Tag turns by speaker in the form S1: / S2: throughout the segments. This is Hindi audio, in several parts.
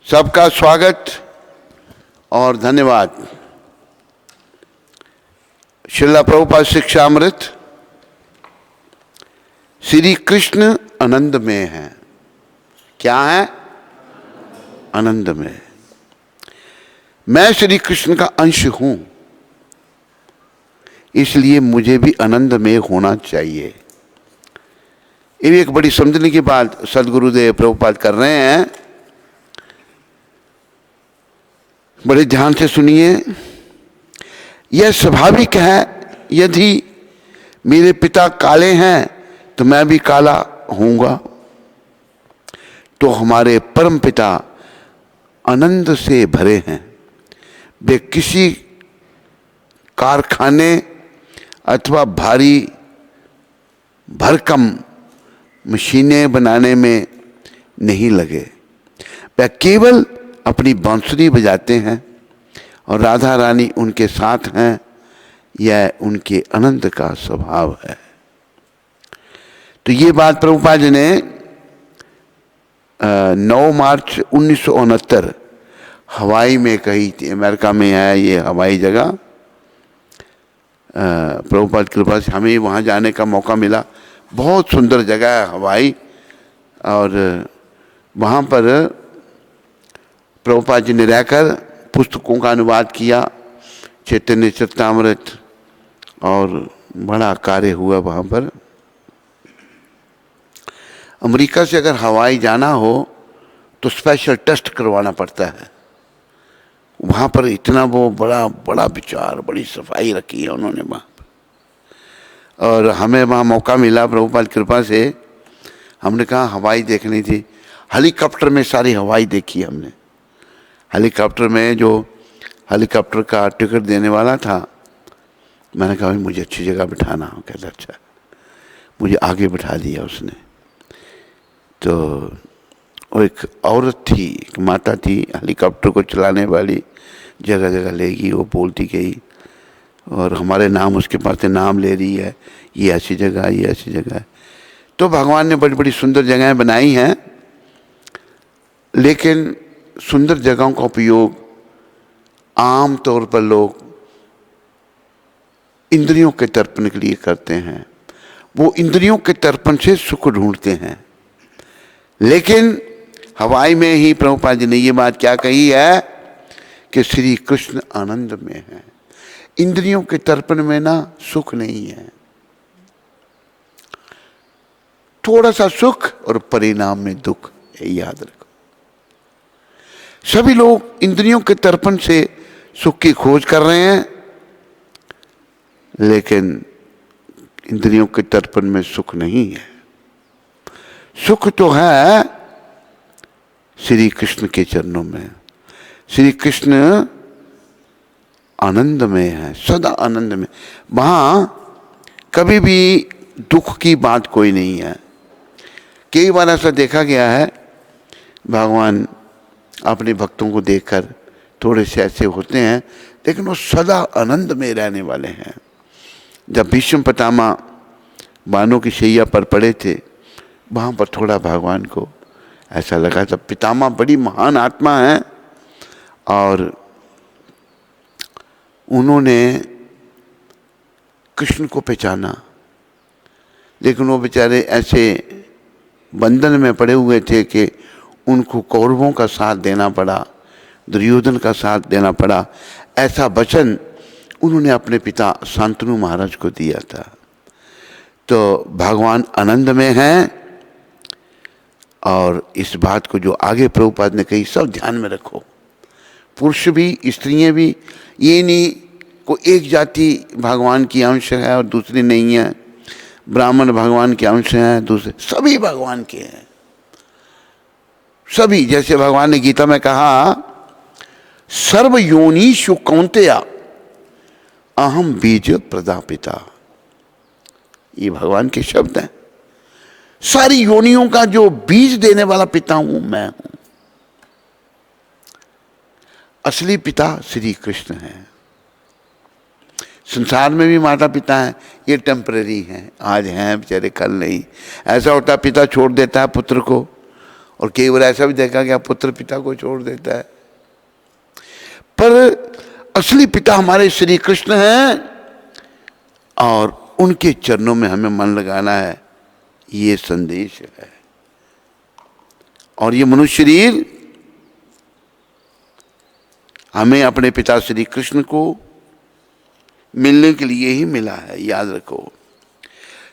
S1: सबका स्वागत और धन्यवाद। श्रील प्रभुपाद शिक्षामृत। श्री कृष्ण आनंद में है। क्या है? आनंद में। मैं श्री कृष्ण का अंश हूं, इसलिए मुझे भी आनंद में होना चाहिए। ये भी एक बड़ी समझने की बात सदगुरुदेव प्रभुपाद कर रहे हैं। बड़े ध्यान से सुनिए। यह स्वाभाविक है, यदि मेरे पिता काले हैं तो मैं भी काला होऊंगा। तो हमारे परम पिता आनंद से भरे हैं। वे किसी कारखाने अथवा भारी भरकम मशीनें बनाने में नहीं लगे। वे केवल अपनी बांसुरी बजाते हैं और राधा रानी उनके साथ हैं। यह उनके आनंद का स्वभाव है। तो ये बात प्रभुपाद जी ने 9 मार्च 1969 हवाई में कही थी। अमेरिका में है ये हवाई जगह। प्रभुपाद की कृपा से हमें वहाँ जाने का मौका मिला। बहुत सुंदर जगह है हवाई। और वहाँ पर प्रभुपाद जी ने रहकर पुस्तकों का अनुवाद किया, चैतन्य चरितामृत, और बड़ा कार्य हुआ वहाँ पर। अमेरिका से अगर हवाई जाना हो तो स्पेशल टेस्ट करवाना पड़ता है। वहाँ पर इतना वो बड़ा बड़ा विचार, बड़ी सफाई रखी है उन्होंने वहाँ पर। और हमें वहाँ मौका मिला प्रभुपाद की कृपा से। हमने कहा हवाई देखनी थी। हेलीकॉप्टर में सारी हवाई देखी हमने। हेलीकॉप्टर में जो हेलीकॉप्टर का टिकट देने वाला था, मैंने कहा मुझे अच्छी जगह बिठाना। कहता अच्छा। मुझे आगे बिठा दिया उसने। तो वो एक औरत थी, एक माता थी, हेलीकॉप्टर को चलाने वाली, जगह जगह लेगी। वो बोलती गई और हमारे नाम उसके पास से नाम ले रही है, ये ऐसी जगह, ये ऐसी जगह है। तो भगवान ने बड़ी बड़ी सुंदर जगहें बनाई हैं, लेकिन सुंदर जगहों का उपयोग आम तौर पर लोग इंद्रियों के तर्पण के लिए करते हैं। वो इंद्रियों के तर्पण से सुख ढूंढते हैं। लेकिन हवाई में ही प्रभुपाद जी ने ये बात क्या कही है कि श्री कृष्ण आनंद में है। इंद्रियों के तर्पण में ना सुख नहीं है। थोड़ा सा सुख और परिणाम में दुख, ये याद रखो। सभी लोग इंद्रियों के तर्पण से सुख की खोज कर रहे हैं, लेकिन इंद्रियों के तर्पण में सुख नहीं है। सुख तो है श्री कृष्ण के चरणों में। श्री कृष्ण आनंद में है, सदा आनंद में। वहां कभी भी दुख की बात कोई नहीं है। कई बार ऐसा देखा गया है, भगवान अपने भक्तों को देखकर थोड़े से ऐसे होते हैं, लेकिन वो सदा आनंद में रहने वाले हैं। जब भीष्म पितामह बानों की शैया पर पड़े थे, वहाँ पर थोड़ा भगवान को ऐसा लगा था। पितामह बड़ी महान आत्मा है और उन्होंने कृष्ण को पहचाना, लेकिन वो बेचारे ऐसे बंधन में पड़े हुए थे कि उनको कौरवों का साथ देना पड़ा, दुर्योधन का साथ देना पड़ा। ऐसा वचन उन्होंने अपने पिता शांतनु महाराज को दिया था। तो भगवान आनंद में हैं। और इस बात को जो आगे प्रभुपाद ने कही, सब ध्यान में रखो। पुरुष भी, स्त्रियां भी। ये नहीं को एक जाति भगवान की अंश है और दूसरी नहीं है। ब्राह्मण भगवान के अंश हैं, दूसरे सभी भगवान के हैं। सभी, जैसे भगवान ने गीता में कहा, सर्व योनिषु कौन्तेय अहम बीज प्रदापिता। ये भगवान के शब्द हैं। सारी योनियों का जो बीज देने वाला पिता हूं मैं हूं। असली पिता श्री कृष्ण है। संसार में भी माता पिता हैं, ये टेम्परेरी हैं, आज हैं बेचारे, कल नहीं। ऐसा होता पिता छोड़ देता है पुत्र को और कई बार ऐसा भी देखा गया पुत्र पिता को छोड़ देता है, पर असली पिता हमारे श्री कृष्ण हैं और उनके चरणों में हमें मन लगाना है, ये संदेश है। और ये मनुष्य शरीर हमें अपने पिता श्री कृष्ण को मिलने के लिए ही मिला है, याद रखो।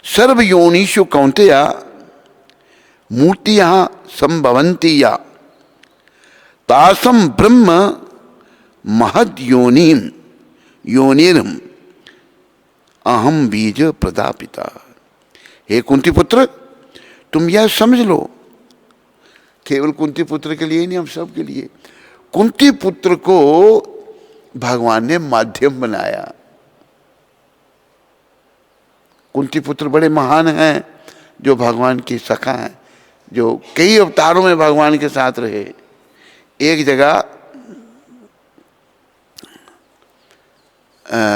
S1: सर्व योनिषु कौन्तेय मूर्तियां संभवन्ति या तासम ब्रह्म महद योनिर्म अहम बीज प्रदापिता। हे कुंती पुत्र, तुम यह समझ लो, केवल कुंती पुत्र के लिए नहीं, हम सब के लिए। कुंती पुत्र को भगवान ने माध्यम बनाया। कुंती पुत्र बड़े महान हैं, जो भगवान की सखा हैं, जो कई अवतारों में भगवान के साथ रहे। एक जगह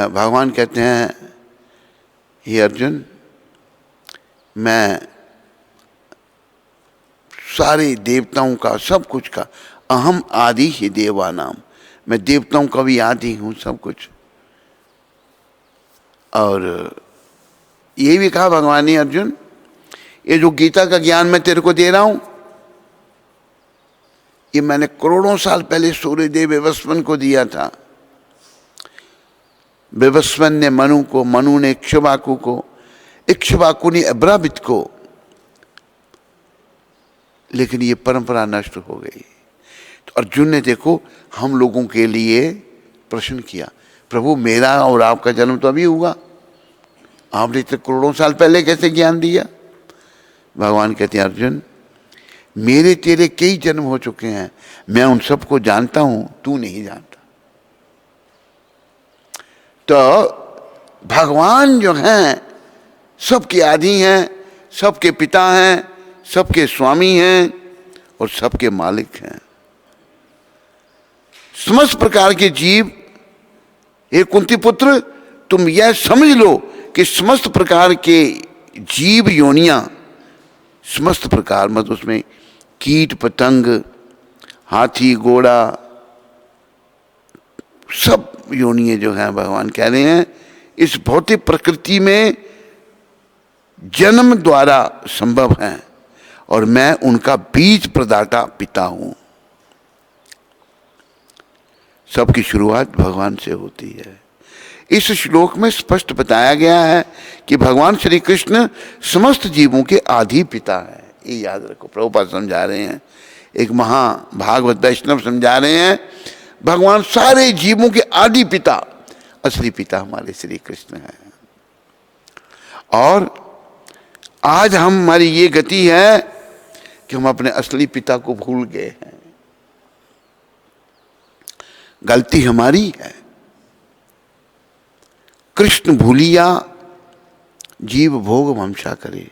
S1: भगवान कहते हैं, हे अर्जुन, मैं सारे देवताओं का, सब कुछ का, अहम आदि ही देवानाम, मैं देवताओं का भी आदि हूँ, सब कुछ। और ये भी कहा भगवान ने, अर्जुन, ये जो गीता का ज्ञान मैं तेरे को दे रहा हूं, ये मैंने करोड़ों साल पहले सूर्यदेव विवस्वन को दिया था। विवस्वन ने मनु को, मनु ने इक्ष्वाकु को, इक्ष्वाकु ने अब्रावित को, लेकिन ये परंपरा नष्ट हो गई। तो अर्जुन ने देखो हम लोगों के लिए प्रश्न किया, प्रभु मेरा और आपका जन्म तो अभी हुआ, आपने तो करोड़ों साल पहले कैसे ज्ञान दिया? भगवान कहते हैं, अर्जुन, मेरे तेरे कई जन्म हो चुके हैं, मैं उन सबको जानता हूं, तू नहीं जानता। तो भगवान जो हैं सबके आदि हैं, सबके पिता हैं, सबके स्वामी हैं और सबके मालिक हैं। समस्त प्रकार के जीव, हे कुंती पुत्र, तुम यह समझ लो कि समस्त प्रकार के जीव योनियां, समस्त प्रकार मतलब उसमें कीट पतंग, हाथी घोड़ा, सब योनियां जो हैं, भगवान कह रहे हैं इस भौतिक प्रकृति में जन्म द्वारा संभव हैं और मैं उनका बीज प्रदाता पिता हूं। सबकी शुरुआत भगवान से होती है। इस श्लोक में स्पष्ट बताया गया है कि भगवान श्री कृष्ण समस्त जीवों के आदि पिता है। ये याद रखो, प्रभुपाद समझा रहे हैं, एक महाभागवत वैष्णव समझा रहे हैं, भगवान सारे जीवों के आदि पिता, असली पिता हमारे श्री कृष्ण है। और आज हमारी ये गति है कि हम अपने असली पिता को भूल गए हैं। गलती हमारी है। कृष्ण भूलिया जीव भोग वंशा करे।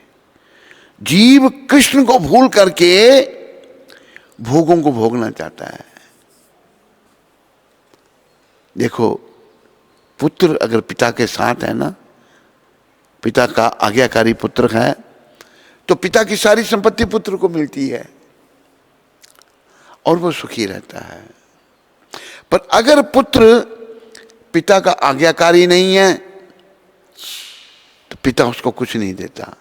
S1: जीव कृष्ण को भूल करके भोगों को भोगना चाहता है। देखो, पुत्र अगर पिता के साथ है ना, पिता का आज्ञाकारी पुत्र है, तो पिता की सारी संपत्ति पुत्र को मिलती है और वो सुखी रहता है। पर अगर पुत्र पिता का आज्ञाकारी नहीं है तो पिता उसको कुछ नहीं देता,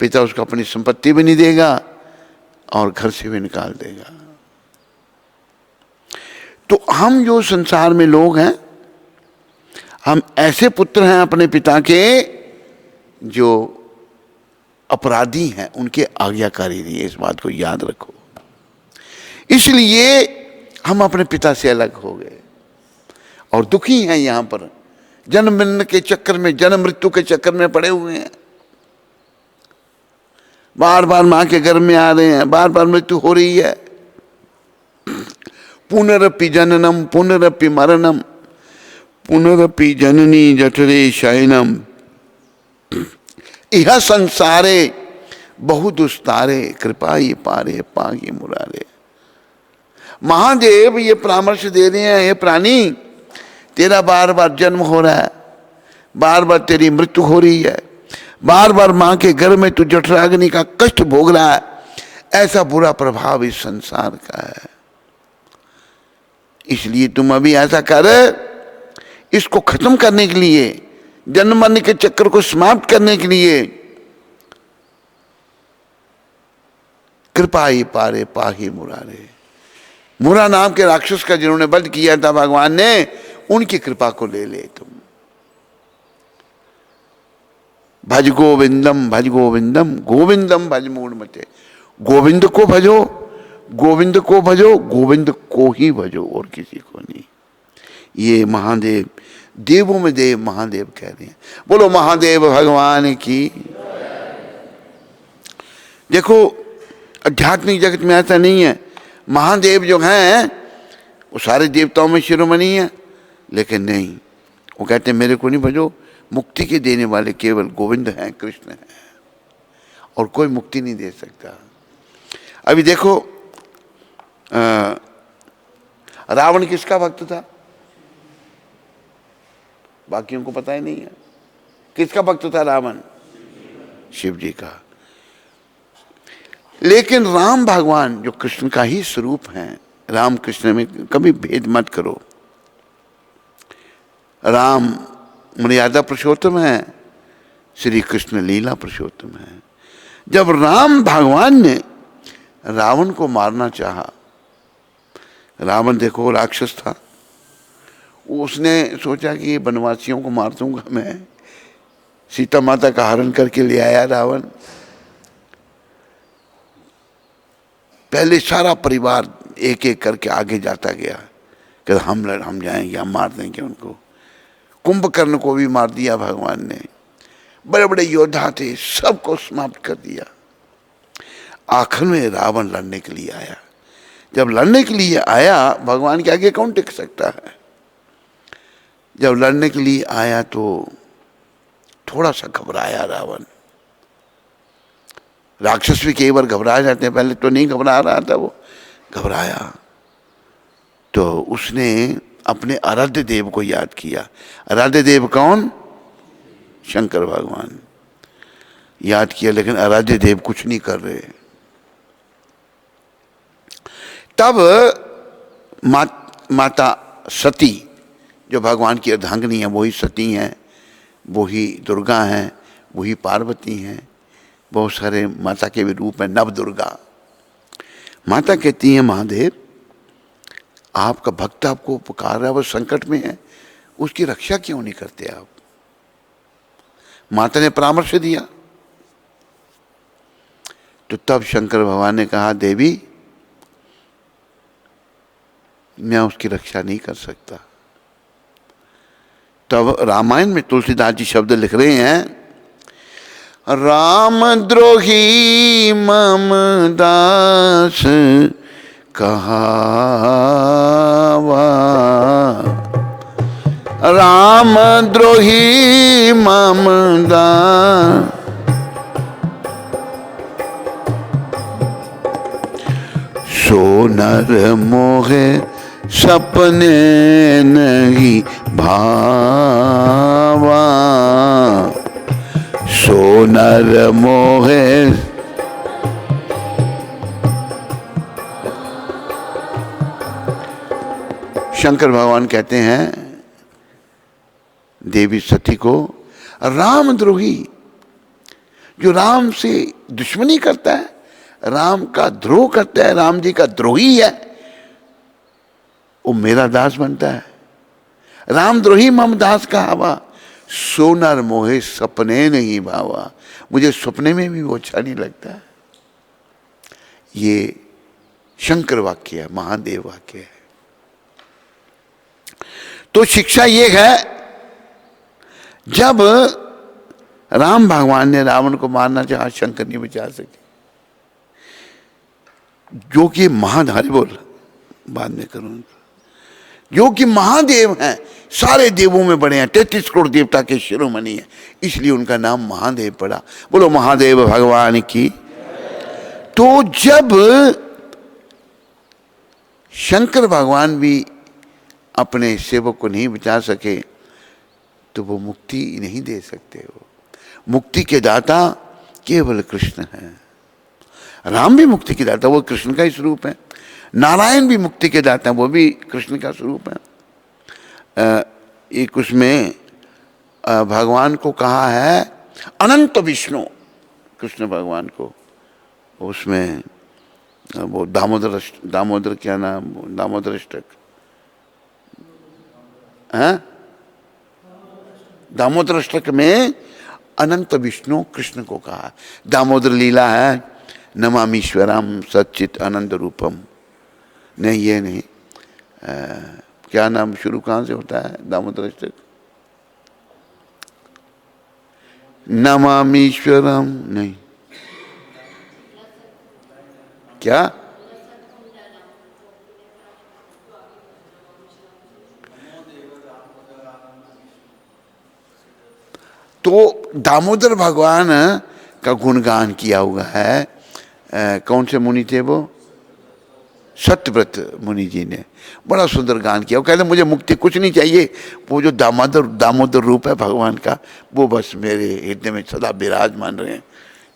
S1: पिता उसको अपनी संपत्ति भी नहीं देगा और घर से भी निकाल देगा। तो हम जो संसार में लोग हैं, हम ऐसे पुत्र हैं अपने पिता के जो अपराधी हैं, उनके आज्ञाकारी नहीं है। इस बात को याद रखो। इसलिए हम अपने पिता से अलग हो गए और दुखी हैं। यहां पर जन्म मरण के चक्कर में, जन्म मृत्यु के चक्कर में पड़े हुए हैं। बार बार मां के गर्भ में आ रहे हैं, बार बार मृत्यु हो रही है। पुनरपि जननम पुनरपि मरणम पुनरपि जननी जठरे शयनम यह संसारे बहु दुस्तारे कृपा ये पारे पागे मुरारे। महादेव ये परामर्श दे रहे हैं, हे प्राणी, तेरा बार बार जन्म हो रहा है, बार बार तेरी मृत्यु हो रही है, बार बार मां के गर्भ में तू जठराग्नि का कष्ट भोग रहा है। ऐसा बुरा प्रभाव इस संसार का है। इसलिए तुम अभी ऐसा कर, इसको खत्म करने के लिए, जन्म मरने के चक्कर को समाप्त करने के लिए, कृपा ही पारे पाही मुरारे, मुरा नाम के राक्षस का जिन्होंने वध किया था भगवान ने, उनकी कृपा को ले ले तुम। भज गोविंदम भज गोविंदम, गोविंदम भज मूढ़ मते। गोविंद को भजो, गोविंद को भजो, गोविंद को ही भजो और किसी को नहीं। ये महादेव, देवों में देव महादेव कह रहे हैं। बोलो महादेव भगवान की। देखो आध्यात्मिक जगत में ऐसा नहीं है, महादेव जो हैं वो सारे देवताओं में शिरोमणि है, लेकिन नहीं, वो कहते हैं मेरे को नहीं भजो, मुक्ति के देने वाले केवल गोविंद हैं, कृष्ण हैं, और कोई मुक्ति नहीं दे सकता। अभी देखो रावण किसका भक्त था? बाकियों को पता ही नहीं है। किसका भक्त था रावण? शिव जी का। लेकिन राम भगवान जो कृष्ण का ही स्वरूप हैं, राम कृष्ण में कभी भेद मत करो। राम मर्यादा पुरुषोत्तम है, श्री कृष्ण लीला पुरुषोत्तम है। जब राम भगवान ने रावण को मारना चाहा, रावण देखो राक्षस था, उसने सोचा कि वनवासियों को मार दूंगा मैं, सीता माता का हरण करके ले आया रावण। पहले सारा परिवार एक एक करके आगे जाता गया कि हम जाएंगे, हम मार देंगे उनको। कुंभकर्ण को भी मार दिया भगवान ने, बड़े बड़े योद्धा थे, सबको समाप्त कर दिया। आखिर में रावण लड़ने के लिए आया। जब लड़ने के लिए आया, भगवान के आगे कौन टिक सकता है? जब लड़ने के लिए आया तो थोड़ा सा घबराया रावण। राक्षस भी कई बार घबरा जाते हैं, पहले तो नहीं घबरा रहा था, वो घबराया तो उसने अपने आराध्य देव को याद किया। आराध्य देव कौन? शंकर भगवान। याद किया, लेकिन आराध्य देव कुछ नहीं कर रहे। तब माता सती, जो भगवान की अर्धांगिनी है, वही सती हैं, वही दुर्गा हैं, वही पार्वती हैं, बहुत सारे माता के भी रूप हैं, नव दुर्गा। माता कहती है महादेव, आपका भक्त आपको पुकार रहा है, वो संकट में है, उसकी रक्षा क्यों नहीं करते आप? माता ने परामर्श दिया। तो तब शंकर भगवान ने कहा, देवी मैं उसकी रक्षा नहीं कर सकता। तब रामायण में तुलसीदास जी शब्द लिख रहे हैं, राम द्रोही मम दास कहावा, राम द्रोही मम दास, सो नर मोहे सपने नहीं भावा, सो नर मोहे। शंकर भगवान कहते हैं देवी सती को, रामद्रोही, जो राम से दुश्मनी करता है, राम का द्रोह करता है, राम जी का द्रोही है, वो मेरा दास बनता है। रामद्रोही मम दास कहावा, सोनर मोहे सपने नहीं भावा, मुझे सपने में भी वो अच्छा नहीं लगता है। ये शंकर वाक्य है, महादेव वाक्य है। तो शिक्षा ये है, जब राम भगवान ने रावण को मारना चाहा, शंकर नहीं बचा सके, जो कि महाधारी, बोल बाद में करूंगा, जो कि महादेव हैं, सारे देवों में बड़े हैं, 33 करोड़ देवता के शिरोमणि हैं, इसलिए उनका नाम महादेव पड़ा। बोलो महादेव भगवान की। तो जब शंकर भगवान भी अपने सेवक को नहीं बचा सके, तो वो मुक्ति नहीं दे सकते। वो मुक्ति के दाता केवल कृष्ण हैं। राम भी मुक्ति के दाता, वो कृष्ण का ही स्वरूप है। नारायण भी मुक्ति के दाता है, वो भी कृष्ण का स्वरूप है। एक उसमें भगवान को कहा है अनंत विष्णु, कृष्ण भगवान को। उसमें वो दामोदर क्या नाम, दामोदर अष्टक, हाँ, दामोदर अष्टक में अनंत विष्णु कृष्ण को कहा। दामोदर लीला है नमामीश्वरम सच्चित आनंद रूपम। नहीं ये नहीं, क्या नाम शुरू कहाँ से होता है दामोदर अष्टक? नमामीश्वरम नहीं, क्या? तो दामोदर भगवान का गुणगान किया हुआ है। कौन से मुनि थे वो? सत्यव्रत मुनि जी ने बड़ा सुंदर गान किया। वो कहते मुझे मुक्ति कुछ नहीं चाहिए, वो जो दामोदर रूप है भगवान का, वो बस मेरे हृदय में सदा विराजमान रहे।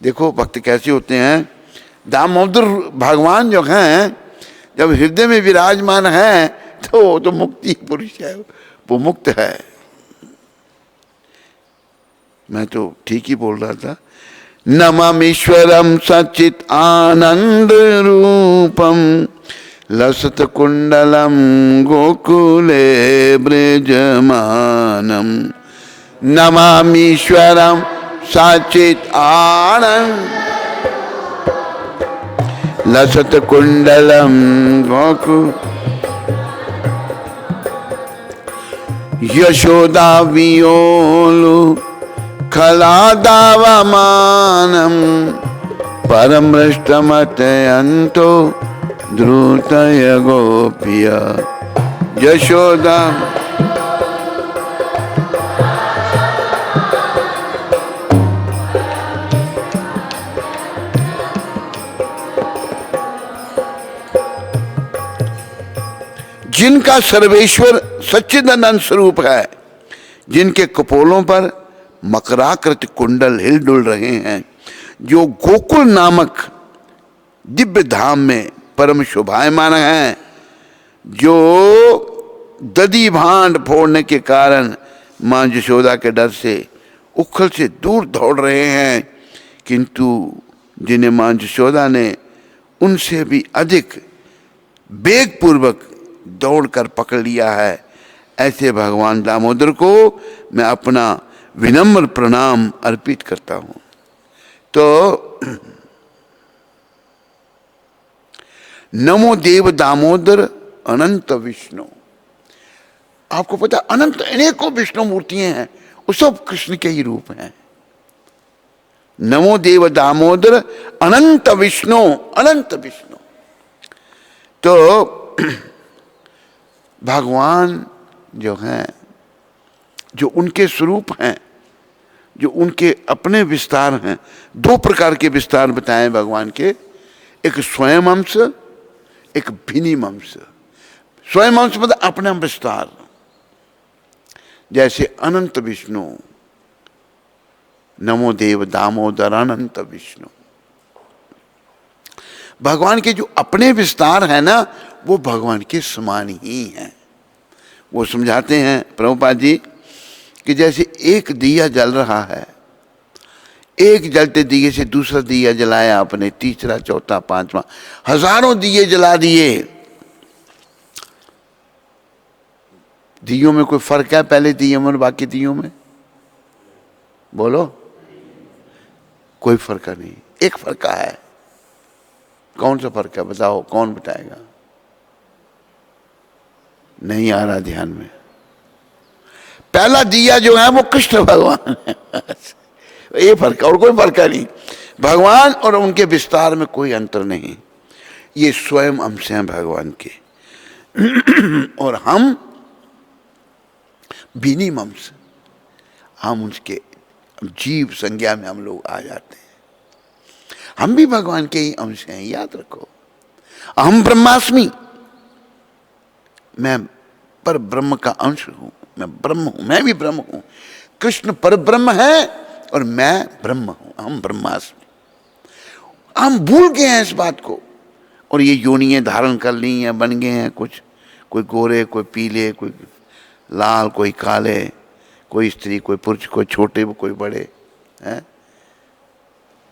S1: देखो भक्त कैसे होते हैं, दामोदर भगवान जो हैं जब हृदय में विराजमान है तो मुक्ति पुरुष है, वो मुक्त है। मैं तो ठीक ही बोल रहा था। नमामीश्वरम सच्चित आनंद रूपम लसत कुंडलम गोकुले ब्रजमानम। नमामीश्वरम सच्चित आनंद लसत कुंडलम गोकुल। यशोदा वियोलु खलादावमानम परमृष्टमतयन्तो द्रुतय गोपिया। यशोदा जिनका सर्वेश्वर सच्चिदानंद स्वरूप है, जिनके कपोलों पर मकराकृत कुंडल हिल डुल रहे हैं, जो गोकुल नामक दिव्य धाम में परम शोभायमान हैं, जो दधी भांड फोड़ने के कारण मां यशोदा के डर से उखल से दूर दौड़ रहे हैं, किंतु जिन्हें मां यशोदा ने उनसे भी अधिक वेगपूर्वक दौड़कर पकड़ लिया है, ऐसे भगवान दामोदर को मैं अपना विनम्र प्रणाम अर्पित करता हूं। तो नमो देव दामोदर अनंत विष्णु। आपको पता अनंत अनेकों विष्णु मूर्तियां हैं, वो सब कृष्ण के ही रूप हैं। नमो देव दामोदर अनंत विष्णु, अनंत विष्णु। तो भगवान जो हैं, जो उनके स्वरूप हैं, जो उनके अपने विस्तार हैं, दो प्रकार के विस्तार बताएं भगवान के, एक स्वयं अंश, एक भिन्नीम अंश। स्वयं अंश मतलब अपना विस्तार, जैसे अनंत विष्णु, नमो देव दामोदर अनंत विष्णु। भगवान के जो अपने विस्तार है ना, वो भगवान के समान ही हैं। वो समझाते हैं प्रभुपाद जी कि जैसे एक दिया जल रहा है, एक जलते दिए से दूसरा दिया जलाया आपने, तीसरा चौथा पांचवा, हजारों दिए जला दिए। दियों में कोई फर्क है पहले दियों में और बाकी दियों में? बोलो, कोई फर्क नहीं। एक फर्क है। कौन सा फर्क है बताओ, कौन बताएगा? नहीं आ रहा ध्यान में। पहला दिया जो है वो कृष्ण भगवान है, ये फर्क, और कोई फर्क नहीं। भगवान और उनके विस्तार में कोई अंतर नहीं, ये स्वयं अंश हैं भगवान के। और हम भिन्नीम अंश, हम उसके जीव संज्ञा में हम लोग आ जाते हैं। हम भी भगवान के ही अंश हैं, याद रखो। अहम ब्रह्मास्मि, मैं पर ब्रह्म का अंश हूं, मैं ब्रह्म हूं, मैं भी ब्रह्म हूं। कृष्ण पर ब्रह्म है और मैं ब्रह्म हूं, हम ब्रह्मास्मि। हम भूल गए हैं इस बात को, और ये योनियां धारण कर ली हैं, बन गए हैं कुछ, कोई गोरे, कोई पीले, कोई लाल, कोई काले, कोई स्त्री, कोई पुरुष, कोई छोटे, कोई बड़े हैं।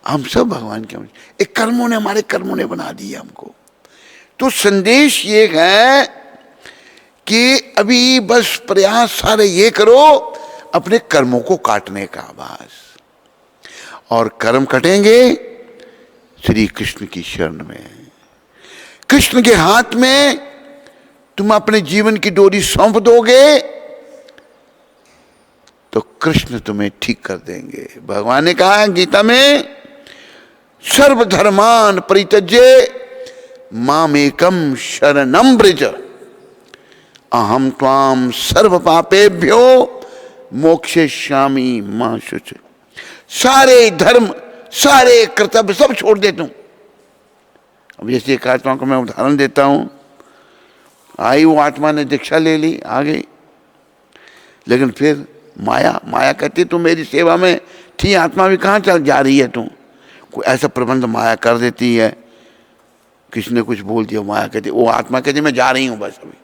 S1: हम सब भगवान के एक कर्मों ने, हमारे कर्मों ने बना दिया हमको। तो संदेश ये है कि अभी बस प्रयास सारे ये करो अपने कर्मों को काटने का, बस। और कर्म कटेंगे श्री कृष्ण की शरण में, कृष्ण के हाथ में तुम अपने जीवन की डोरी सौंप दोगे तो कृष्ण तुम्हें ठीक कर देंगे। भगवान ने कहा है गीता में, सर्वधर्मान परित्यज्य मामेकम शरणम ब्रज अहम त्वाम सर्व पापेभ्यो मोक्षयिष्यामि मा शुचि। सारे धर्म, सारे कर्तव्य सब छोड़ दे तुम। अब जैसे एक आत्मा को मैं उदाहरण देता हूं, आई वो आत्मा ने दीक्षा ले ली, आ गई, लेकिन फिर माया कहती तू मेरी सेवा में थी, आत्मा भी कहाँ चल जा रही है तू। कोई ऐसा प्रबंध माया कर देती है, किसी ने कुछ बोल दिया, माया कहती, वो आत्मा कहती मैं जा रही हूं बस। अभी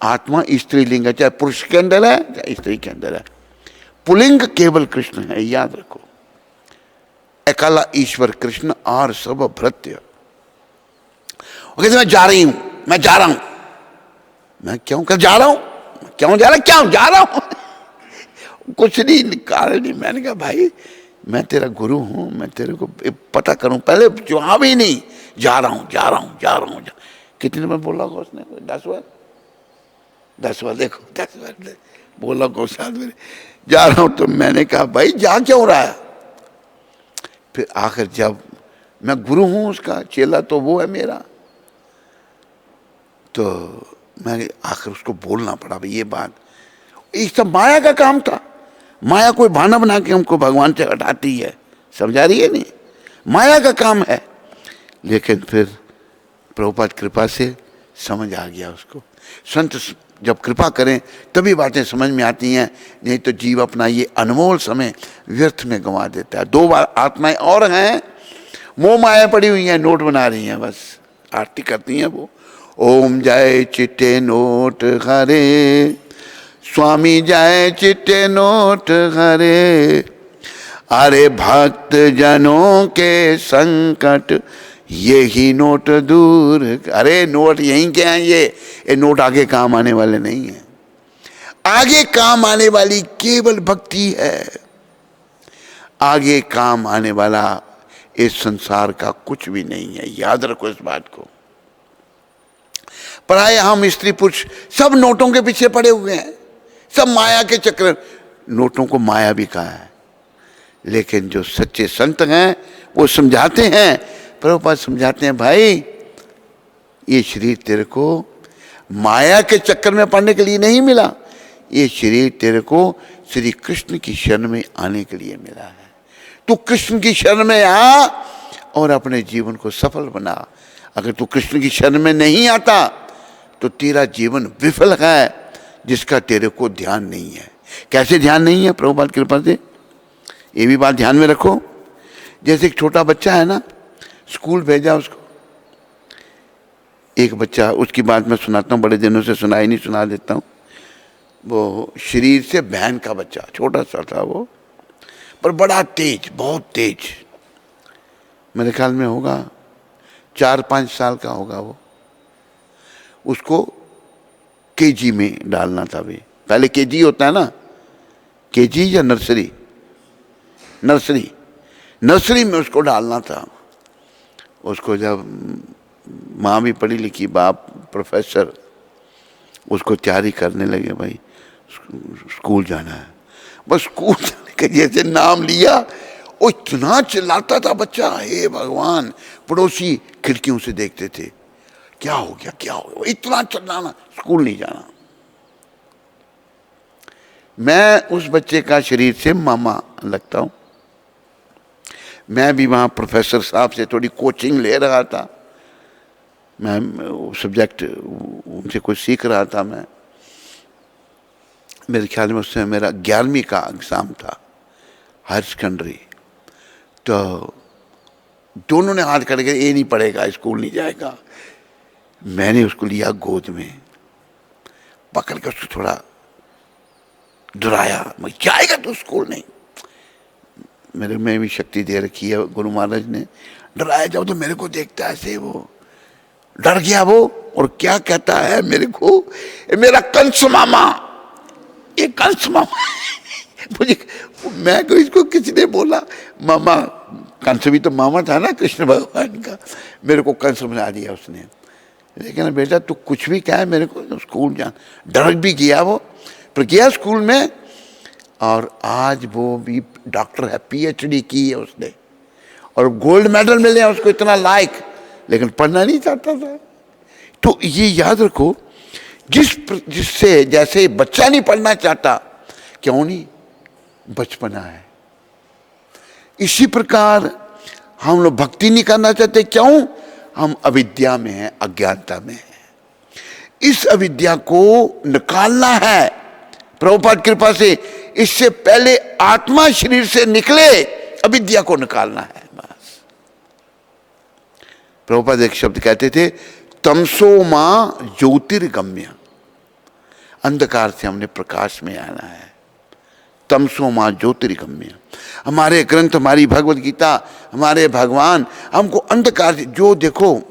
S1: आत्मा स्त्रीलिंग है, चाहे पुरुष के अंदर है चाहे स्त्री के अंदर है, पुलिंग केवल कृष्ण है, याद रखो। अकेला ईश्वर कृष्ण और सब भृत्य। कहते मैं जा रही हूं, मैं जा रहा हूं। मैं क्यों कर जा रहा हूं, क्यों जा रहा, क्यों जा रहा हूं कुछ नहीं, कारण नहीं। मैंने कहा भाई मैं तेरा गुरु हूं, मैं तेरे को पता करूं, पहले जवाब ही नहीं, जा रहा हूं जा रहा हूं जा रहा हूं। कितने बार बोला होगा उसने, 10 बार, 10 बार, देखो 10 बार बोला को साथ में जा रहा हूं। तो मैंने कहा भाई जा क्यों रहा है। फिर आखिर जब मैं गुरु हूं उसका, चेला तो वो है मेरा, तो मैं आखिर उसको बोलना पड़ा भाई ये बात। ये सब माया का काम था, माया कोई बहाना बना के हमको भगवान से हटाती है, समझा रही है नहीं, माया का काम है। लेकिन फिर प्रभुपाद कृपा से समझ आ गया उसको। संत जब कृपा करें तभी बातें समझ में आती हैं, नहीं तो जीव अपना ये अनमोल समय व्यर्थ में गंवा देता है। 2 बार आत्माएं और हैं, मोह माया पड़ी हुई हैं, नोट बना रही हैं, बस आरती करती हैं वो। ओम जय चिट्टे नोट हरे, स्वामी जय चिट्टे नोट हरे, अरे भक्त जनों के संकट यही नोट दूर। अरे नोट यहीं के हैं, ये नोट आगे काम आने वाले नहीं है। आगे काम आने वाली केवल भक्ति है, आगे काम आने वाला इस संसार का कुछ भी नहीं है, याद रखो इस बात को। प्राय हम स्त्री पुरुष सब नोटों के पीछे पड़े हुए हैं, सब माया के चक्कर। नोटों को माया भी कहा है, लेकिन जो सच्चे संत हैं वो समझाते हैं, प्रभुपाद समझाते हैं भाई ये शरीर तेरे को माया के चक्कर में पड़ने के लिए नहीं मिला, ये शरीर तेरे को श्री कृष्ण की शरण में आने के लिए मिला है। तू कृष्ण की शरण में आ और अपने जीवन को सफल बना। अगर तू कृष्ण की शरण में नहीं आता तो तेरा जीवन विफल है, जिसका तेरे को ध्यान नहीं है। कैसे ध्यान नहीं है, प्रभुपाद कृपा से ये भी बात ध्यान में रखो। जैसे एक छोटा बच्चा है ना, स्कूल भेजा उसको, एक बच्चा, उसकी बात मैं सुनाता हूँ, बड़े दिनों से सुनाई नहीं, सुना देता हूँ। वो शरीर से बहन का बच्चा, छोटा सा था वो, पर बड़ा तेज, बहुत तेज, मेरे ख्याल में होगा 4-5 साल का होगा वो। उसको केजी में डालना था भी, पहले केजी होता है ना, केजी या नर्सरी, नर्सरी में उसको डालना था। उसको जब माँ भी पढ़ी लिखी, बाप प्रोफेसर, उसको तैयारी करने लगे, भाई स्कूल जाना है। बस स्कूल जाने का जैसे नाम लिया, वो इतना चिल्लाता था बच्चा, हे भगवान, पड़ोसी खिड़कियों से देखते थे, क्या हो गया क्या हो गया, इतना चिल्लाना, स्कूल नहीं जाना। मैं उस बच्चे का शरीर से मामा लगता हूं, मैं भी वहाँ प्रोफेसर साहब से थोड़ी कोचिंग ले रहा था, मैं सब्जेक्ट उनसे कुछ सीख रहा था। मैं, मेरे ख्याल में उससे मेरा 11वीं का एग्ज़ाम था, हायर सेकेंडरी। तो दोनों ने हाथ खड़े करे, ये नहीं पढ़ेगा, स्कूल नहीं जाएगा। मैंने उसको लिया गोद में, पकड़ कर उसको थोड़ा डराया, मैं जाएगा तो स्कूल नहीं। मेरे में भी शक्ति दे रखी है गुरु महाराज ने। डराया जब तो मेरे को देखता है ऐसे, वो डर गया वो, और क्या कहता है मेरे को, मेरा कंस मामा, ये कंस मामा मुझे, मैं को इसको किसने बोला मामा, कंस भी तो मामा था ना कृष्ण भगवान का, मेरे को कंस बना दिया उसने। लेकिन बेटा तू कुछ भी क्या है, मेरे को स्कूल जा, डर भी गया वो, पर गया स्कूल में, और आज वो भी डॉक्टर है, PhD की है उसने, और गोल्ड मेडल मिले उसको, इतना लायक, लेकिन पढ़ना नहीं चाहता था। तो ये याद रखो, जिससे जैसे बच्चा नहीं पढ़ना चाहता, क्यों नहीं, बचपना है। इसी प्रकार हम लोग भक्ति नहीं करना चाहते, क्यों, हम अविद्या में हैं, अज्ञानता में हैं। इस अविद्या को निकालना है प्रभुपाद कृपा से। इससे पहले आत्मा शरीर से निकले, अविद्या को निकालना है बस। प्रभुपाद एक शब्द कहते थे, तमसो मां ज्योतिर्गम्य, अंधकार से हमने प्रकाश में आना है। तमसो मां ज्योतिर्गम्य, हमारे ग्रंथ, हमारी भगवत गीता, हमारे भगवान हमको अंधकार से, जो देखो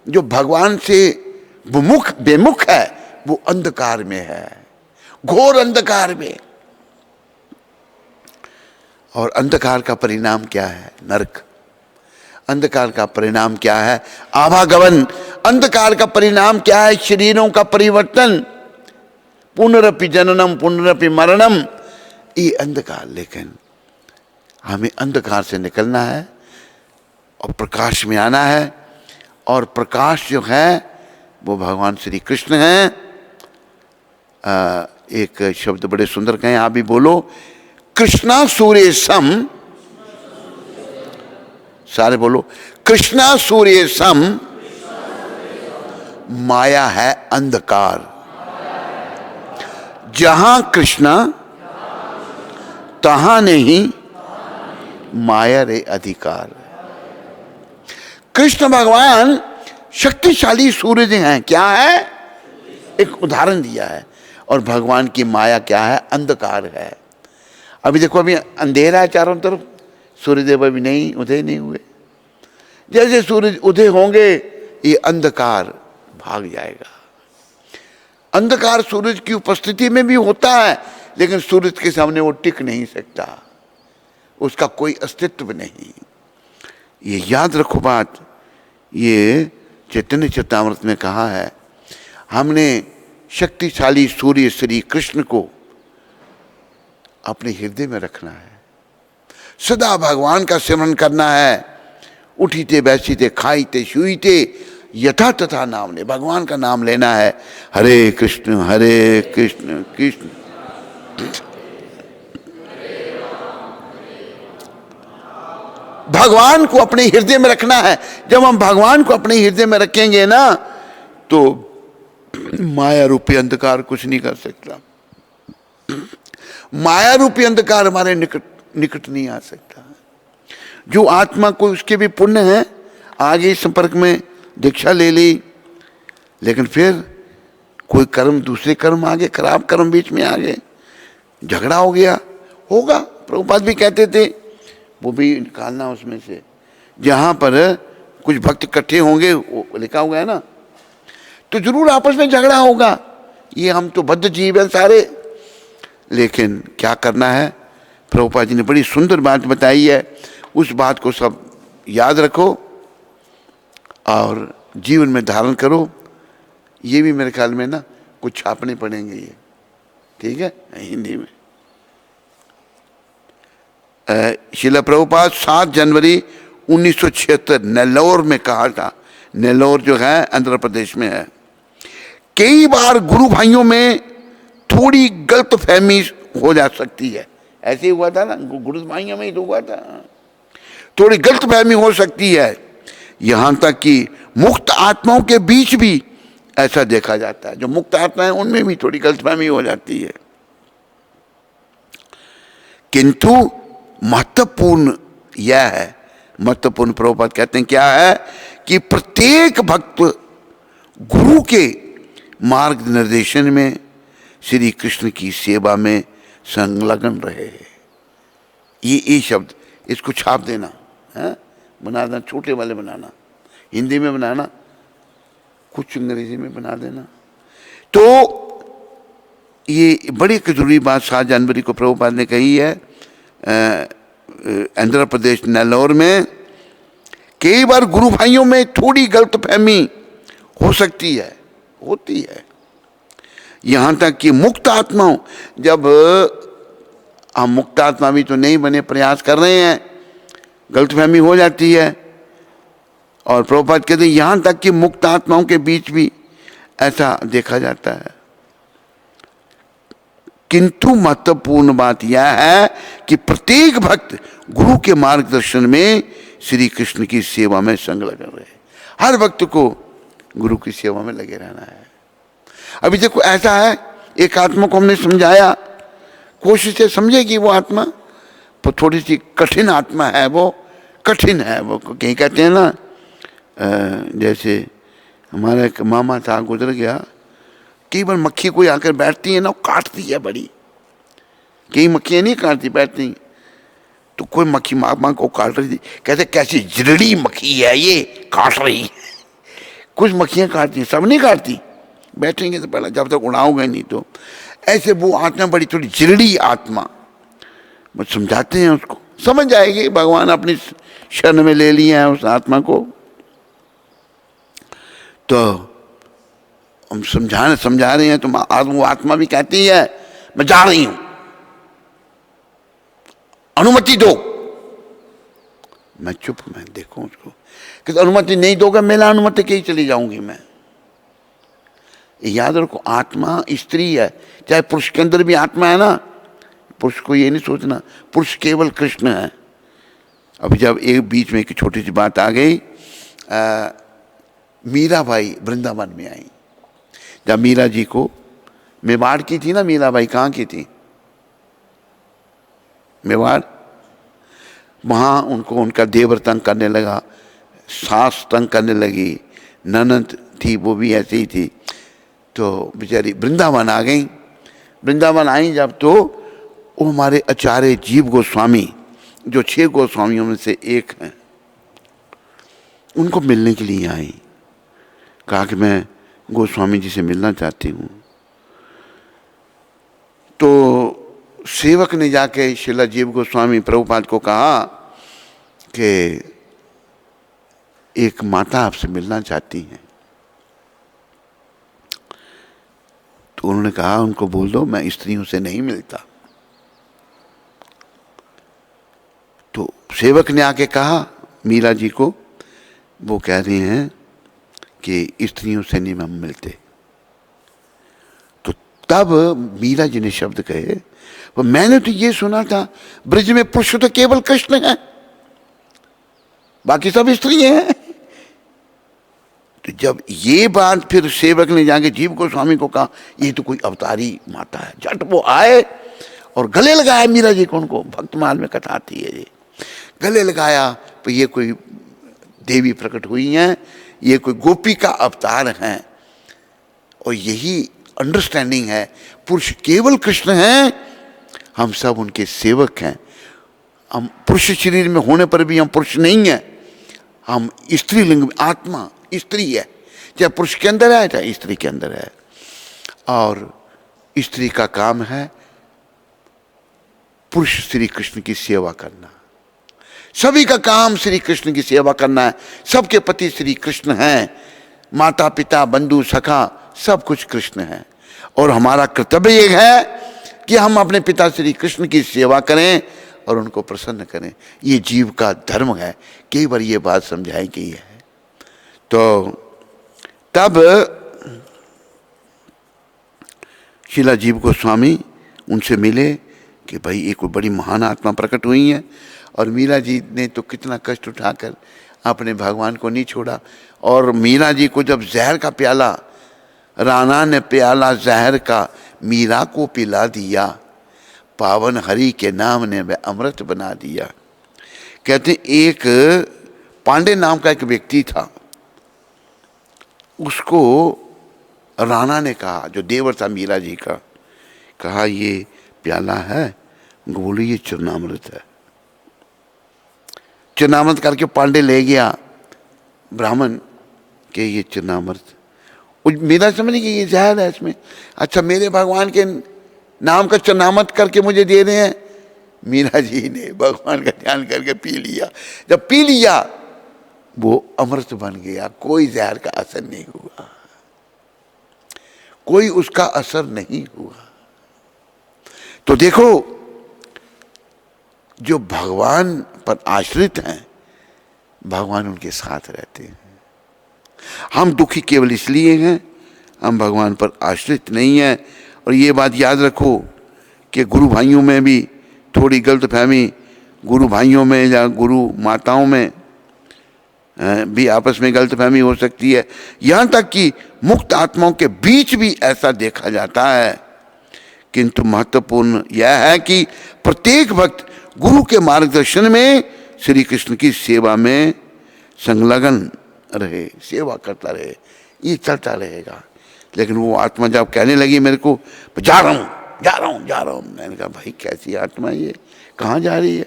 S1: जो भगवान से बेमुख है वो अंधकार में है, घोर अंधकार में। और अंधकार का परिणाम क्या है, नरक। अंधकार का परिणाम क्या है, आवागमन। अंधकार का परिणाम क्या है, शरीरों का परिवर्तन, पुनरपि जननम पुनरपि मरणम, ये अंधकार। लेकिन हमें अंधकार से निकलना है और प्रकाश में आना है, और प्रकाश जो है वो भगवान श्री कृष्ण हैं। एक शब्द बड़े सुंदर कहें, आप भी बोलो, कृष्णा सूर्य सम, सारे बोलो, कृष्णा सूर्य सम, माया है अंधकार। जहां कृष्णा तहां नहीं माया रे अधिकार। कृष्ण भगवान शक्तिशाली सूर्य हैं, क्या है, एक उदाहरण दिया है। और भगवान की माया क्या है, अंधकार है। अभी देखो, अभी अंधेरा है चारों तरफ, सूर्यदेव अभी नहीं उदय नहीं हुए। जैसे सूरज उदय होंगे ये अंधकार भाग जाएगा। अंधकार सूरज की उपस्थिति में भी होता है, लेकिन सूरज के सामने वो टिक नहीं सकता, उसका कोई अस्तित्व नहीं। ये याद रखो बात, ये चैतन्य चरितामृत में कहा है, हमने शक्तिशाली सूर्य श्री कृष्ण को अपने हृदय में रखना है, सदा भगवान का सिमरन करना है। उठीते बैठीते खाईते शुईते यथा तथा नाम ले, भगवान का नाम लेना है। हरे कृष्ण कृष्ण भगवान को अपने हृदय में रखना है। जब हम भगवान को अपने हृदय में रखेंगे ना, तो माया रूपी अंधकार कुछ नहीं कर सकता। माया रूपी अंधकार हमारे निकट नहीं आ सकता। जो आत्मा को उसके भी पुण्य है, आगे संपर्क में दीक्षा ले ली, लेकिन फिर कोई कर्म, दूसरे कर्म आ गए, खराब कर्म बीच में आ गए, झगड़ा हो गया, होगा। प्रभुपाद भी कहते थे, वो भी निकालना उसमें से। जहां पर कुछ भक्त इकट्ठे होंगे, वो लिखा हुआ है ना, तो जरूर आपस में झगड़ा होगा। ये हम तो बद्ध जीव हैं सारे, लेकिन क्या करना है, प्रभुपाद जी ने बड़ी सुंदर बात बताई है। उस बात को सब याद रखो और जीवन में धारण करो। ये भी मेरे ख्याल में ना कुछ छापने पड़ेंगे ये, ठीक है, हिंदी में। शिला प्रभुपाद 7 जनवरी 1976 नेल्लोर में कहा था। नेल्लोर जो है आंध्र प्रदेश में है। कई बार गुरु भाइयों में थोड़ी गलत फहमी हो जा सकती है। ऐसे ही हुआ था ना, गुरु भाइयों में ही तो हुआ था, थोड़ी गलत फहमी हो सकती है। यहां तक कि मुक्त आत्माओं के बीच भी ऐसा देखा जाता है। जो मुक्त आत्मा है उनमें भी थोड़ी गलत फहमी हो जाती है। किंतु महत्वपूर्ण यह है, महत्वपूर्ण प्रभुपाद कहते हैं क्या है कि प्रत्येक भक्त गुरु के मार्ग निर्देशन में श्री कृष्ण की सेवा में संलग्न रहे। ये शब्द इसको छाप देना है, बना देना, छोटे वाले बनाना, हिंदी में बनाना, कुछ अंग्रेजी में बना देना। तो ये बड़ी जरूरी बात 7 जनवरी को प्रभुपाद ने कही है आंध्र प्रदेश नेल्लोर में। कई बार गुरु भाइयों में थोड़ी गलतफहमी हो सकती है, होती है, यहाँ तक कि मुक्त आत्माओं, जब हम मुक्त आत्मा भी तो नहीं बने, प्रयास कर रहे हैं, गलतफहमी हो जाती है। और प्रभुपाद कहते हैं यहाँ तक कि मुक्त आत्माओं के बीच भी ऐसा देखा जाता है। किंतु महत्वपूर्ण बात यह है कि प्रत्येक भक्त गुरु के मार्गदर्शन में श्री कृष्ण की सेवा में संलग्न रहे। हर भक्त को गुरु की सेवा में लगे रहना है। अभी देखो ऐसा है, एक आत्मा को हमने समझाया, कोशिश से समझेगी वो आत्मा, पर थोड़ी सी कठिन आत्मा है, वो कठिन है। वो कहीं कहते हैं ना, जैसे हमारा एक मामा था, गुजर गया, कई बार मक्खी कोई आकर बैठती है ना, काटती है बड़ी, कई मक्खियाँ नहीं काटती, बैठती, तो कोई मक्खी मामा को काट रही थी, कहते कैसी जरड़ी मक्खी है ये, काट रही है। कुछ मक्खियाँ काटती, सब नहीं काटती, बैठेंगे तो पहले, जब तक उड़ाओगे नहीं तो। ऐसे वो आत्मा बड़ी थोड़ी जरड़ी आत्मा, बस समझाते हैं उसको, समझ जाएगी, भगवान अपनी शरण में ले लिए हैं उस आत्मा को। तो हम समझा रहे हैं, तो वो आत्मा भी कहती है मैं जा रही हूं, अनुमति दो। मैं चुप, मैं देखूं उसको, कि अनुमति नहीं दोगे, मेरा अनुमति के ही चली जाऊंगी मैं। याद रखो, आत्मा स्त्री है, चाहे पुरुष के अंदर भी आत्मा है ना, पुरुष को ये नहीं सोचना पुरुष केवल कृष्ण है। अभी जब एक बीच में एक छोटी सी बात आ गई, मीराबाई वृंदावन में आई, जब मीरा जी को मेवाड़ की थी ना, मीराबाई कहाँ की थी, मेवाड़, वहाँ उनको उनका देवर तंग करने लगा, सास तंग करने लगी, ननद थी वो भी ऐसे ही थी, तो बेचारी वृंदावन आ गई। वृंदावन आई जब, तो वो हमारे आचार्य जीव गोस्वामी, जो 6 गोस्वामियों में से एक हैं, उनको मिलने के लिए आई। कहा कि मैं गोस्वामी जी से मिलना चाहती हूँ। तो सेवक ने जाके श्रीला जीव गोस्वामी प्रभुपाद को कहा कि एक माता आपसे मिलना चाहती हैं। तो उन्होंने कहा उनको बोल दो मैं स्त्रियों से नहीं मिलता। तो सेवक ने आके कहा मीरा जी को, वो कह रही हैं कि स्त्रियों से नहीं हम मिलते। तो तब मीरा जी ने शब्द कहे, वो मैंने तो ये सुना था ब्रज में पुरुष तो केवल कृष्ण है, बाकी सब स्त्री हैं। तो जब ये बात फिर सेवक ने जाके जीव गोस्वामी को कहा, ये तो कोई अवतारी माता है, झट वो आए और गले लगाया मीरा जी को। उनको भक्तमाल में कथा आती है, ये गले लगाया, तो ये कोई देवी प्रकट हुई हैं, ये कोई गोपी का अवतार हैं। और यही अंडरस्टैंडिंग है, पुरुष केवल कृष्ण हैं, हम सब उनके सेवक हैं। हम पुरुष शरीर में होने पर भी हम पुरुष नहीं हैं, हम स्त्री लिंग में, आत्मा स्त्री है, चाहे पुरुष के अंदर है चाहे स्त्री के अंदर है। और स्त्री का काम है पुरुष श्री कृष्ण की सेवा करना, सभी का काम श्री कृष्ण की सेवा करना है। सबके पति श्री कृष्ण हैं, माता पिता बंधु सखा सब कुछ कृष्ण है। और हमारा कर्तव्य ये है कि हम अपने पिता श्री कृष्ण की सेवा करें और उनको प्रसन्न करें। ये जीव का धर्म है। कई बार ये बात समझाई गई है। तो तब शीला जीव गोस्वामी उनसे मिले कि भाई ये कोई बड़ी महान आत्मा प्रकट हुई है। और मीरा जी ने तो कितना कष्ट उठाकर अपने भगवान को नहीं छोड़ा। और मीरा जी को जब जहर का प्याला, राणा ने प्याला जहर का मीरा को पिला दिया, पावन हरि के नाम ने वह अमृत बना दिया। कहते एक पांडे नाम का एक व्यक्ति था, उसको राणा ने कहा, जो देवर था मीरा जी का, कहा ये प्याला है, बोले ये चरणामृत है। चरणामृत करके पांडे ले गया ब्राह्मण के, ये चरणामृत। मीरा समझ कि ये जहर है इसमें। अच्छा, मेरे भगवान के नाम का चरणामृत करके मुझे दे रहे हैं। मीरा जी ने भगवान का ध्यान करके पी लिया। जब पी लिया वो अमृत बन गया, कोई जहर का असर नहीं हुआ, कोई उसका असर नहीं हुआ। तो देखो, जो भगवान पर आश्रित हैं, भगवान उनके साथ रहते हैं। हम दुखी केवल इसलिए हैं, हम भगवान पर आश्रित नहीं हैं। और ये बात याद रखो कि गुरु भाइयों में भी थोड़ी गलतफहमी, गुरु भाइयों में या गुरु माताओं में भी आपस में गलतफहमी हो सकती है। यहाँ तक कि मुक्त आत्माओं के बीच भी ऐसा देखा जाता है। किंतु महत्वपूर्ण यह है कि प्रत्येक भक्त गुरु के मार्गदर्शन में श्री कृष्ण की सेवा में संलग्न रहे, सेवा करता रहे, ये चलता रहेगा। लेकिन वो आत्मा जब कहने लगी मेरे को जा रहा हूँ जा रहा हूँ जा रहा हूँ, मैंने कहा भाई कैसी आत्मा ये, कहाँ जा रही है?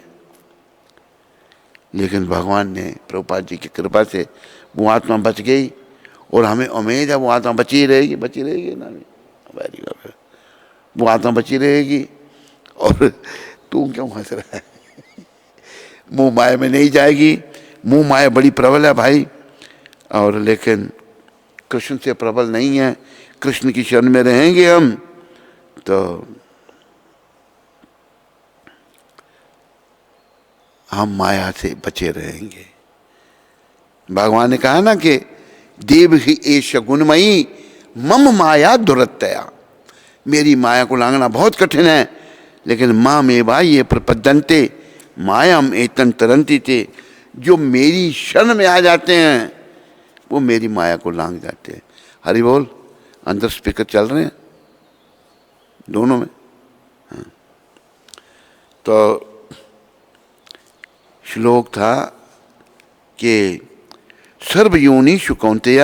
S1: लेकिन भगवान ने, प्रभुपाद जी की कृपा से वो आत्मा बच गई, और हमें उम्मीद है वो आत्मा बची रहेगी ना, वेरी गुड, वो आत्मा बची रहेगी। और तू क्यों हंस रहा है? मुँह माया में नहीं जाएगी। मुँह माया बड़ी प्रबल है भाई, और लेकिन कृष्ण से प्रबल नहीं है। कृष्ण की शरण में रहेंगे हम तो हम माया से बचे रहेंगे। भगवान ने कहा ना कि देव ही एष गुणमयी मम माया दुरत्तया, मेरी माया को लांघना बहुत कठिन है, लेकिन माँ मेवा ये प्रपद्यन्ते मायाम एतन तरंती थे, जो मेरी शरण में आ जाते हैं वो मेरी माया को लांघ जाते हैं। हरि बोल। अंदर स्पीकर चल रहे हैं दोनों में। हाँ। तो श्लोक था कि सर्वयोनिषु कौन्तेय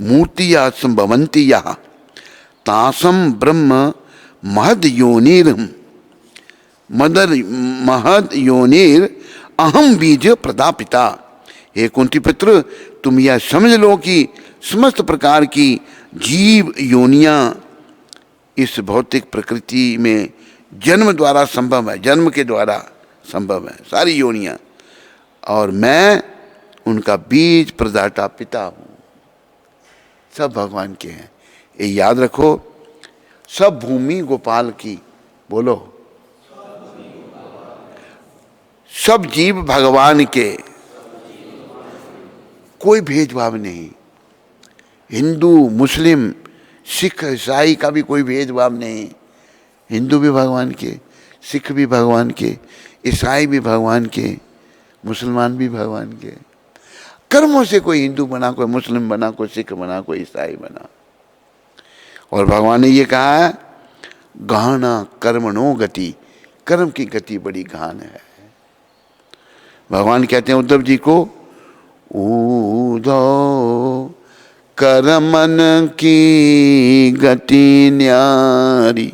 S1: मूर्तिया संभवन्ति यः तासम ब्रह्म महद योनिर महद योनिर अहम बीज प्रदापिता। हे कुंती पुत्र, तुम यह समझ लो कि समस्त प्रकार की जीव योनियां इस भौतिक प्रकृति में जन्म द्वारा संभव है, जन्म के द्वारा संभव है सारी योनियां, और मैं उनका बीज प्रदाता पिता हूँ। सब भगवान के हैं, ये याद रखो। सब भूमि गोपाल की, बोलो, सब जीव भगवान के, कोई भेदभाव नहीं। हिंदू मुस्लिम सिख ईसाई का भी कोई भेदभाव नहीं। हिंदू भी भगवान के, सिख भी भगवान के, ईसाई भी भगवान के, मुसलमान भी भगवान के। कर्मों से कोई हिंदू बना, कोई मुस्लिम बना, कोई सिख बना, कोई ईसाई बना। और भगवान ने ये कहा है गहना कर्मणो गति, कर्म की गति बड़ी गहन है। भगवान कहते हैं उद्धव जी को, ऊधो कर्मन की गति न्यारी,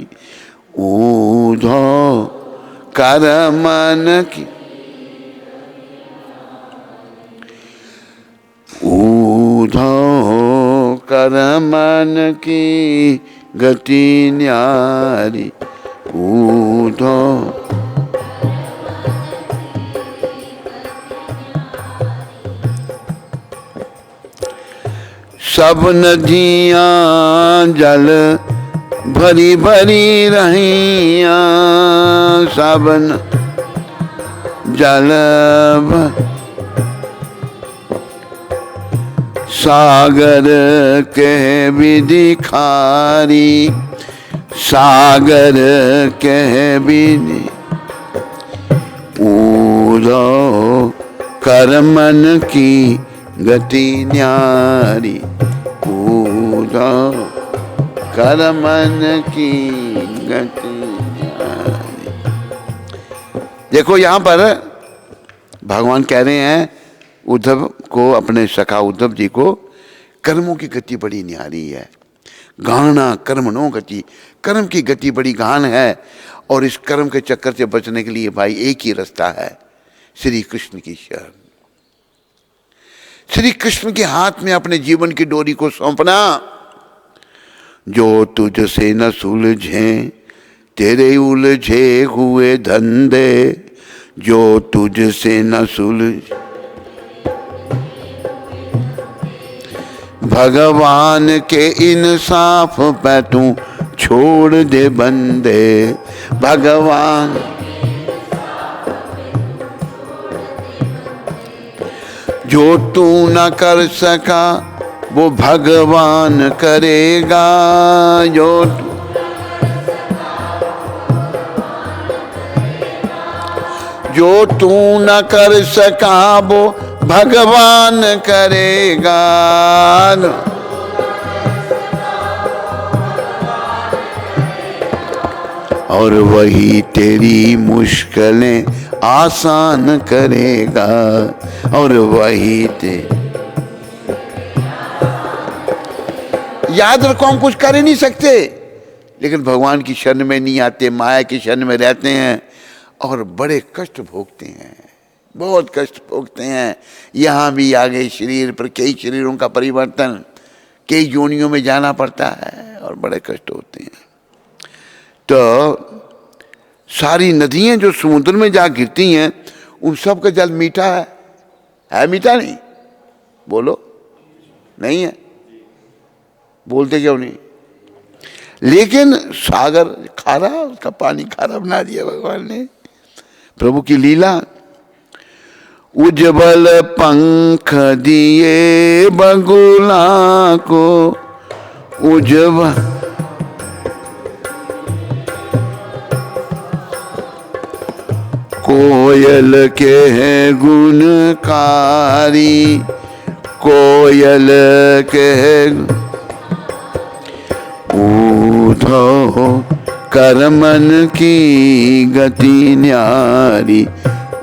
S1: ऊधो कर्मन की, ऊधो कर्मन की गति न्यारी, ऊधो। सब नदियाँ जल भरी भरी रहियाँ, सब जल सागर के विधि खारी, सागर के विधि ऊधो कर्मन की गति न्यारी, ऊधो कर्मन की गति न्यारी। देखो यहाँ पर भगवान कह रहे हैं उद्धव को, अपने सखा उद्धव जी को, कर्मों की गति बड़ी न्यारी है। गहना कर्मणों गति, कर्म की गति बड़ी गहन है। और इस कर्म के चक्कर से बचने के लिए भाई एक ही रास्ता है, श्री कृष्ण की शरण। श्री कृष्ण के हाथ में अपने जीवन की डोरी को सौंपना। जो तुझसे न सुलझे तेरे उलझे हुए धंधे, जो तुझसे न सुलझ, भगवान के इंसाफ पे तू छोड़ दे बंदे। भगवान जो तू न कर सका वो भगवान करेगा। जो तू न कर सका वो भगवान करेगा। और वही तेरी मुश्किलें आसान करेगा। और वही याद रखो, हम कुछ कर ही नहीं सकते, लेकिन भगवान की शरण में नहीं आते, माया की शरण में रहते हैं और बड़े कष्ट भोगते हैं, बहुत कष्ट भोगते हैं। यहाँ भी आ गए शरीर पर, कई शरीरों का परिवर्तन, कई योनियों में जाना पड़ता है और बड़े कष्ट होते हैं। तो सारी नदियां जो समुद्र में जा गिरती हैं, उन सब का जल मीठा है मीठा नहीं? बोलो, नहीं है? बोलते क्यों नहीं? लेकिन सागर खारा, उसका पानी खारा बना दिया भगवान ने। प्रभु की लीला। उज्जवल पंख दिए बगुला को, उज्जवल कोयल के है गुणकारी, कोयल के ऊधो करमन की गति न्यारी।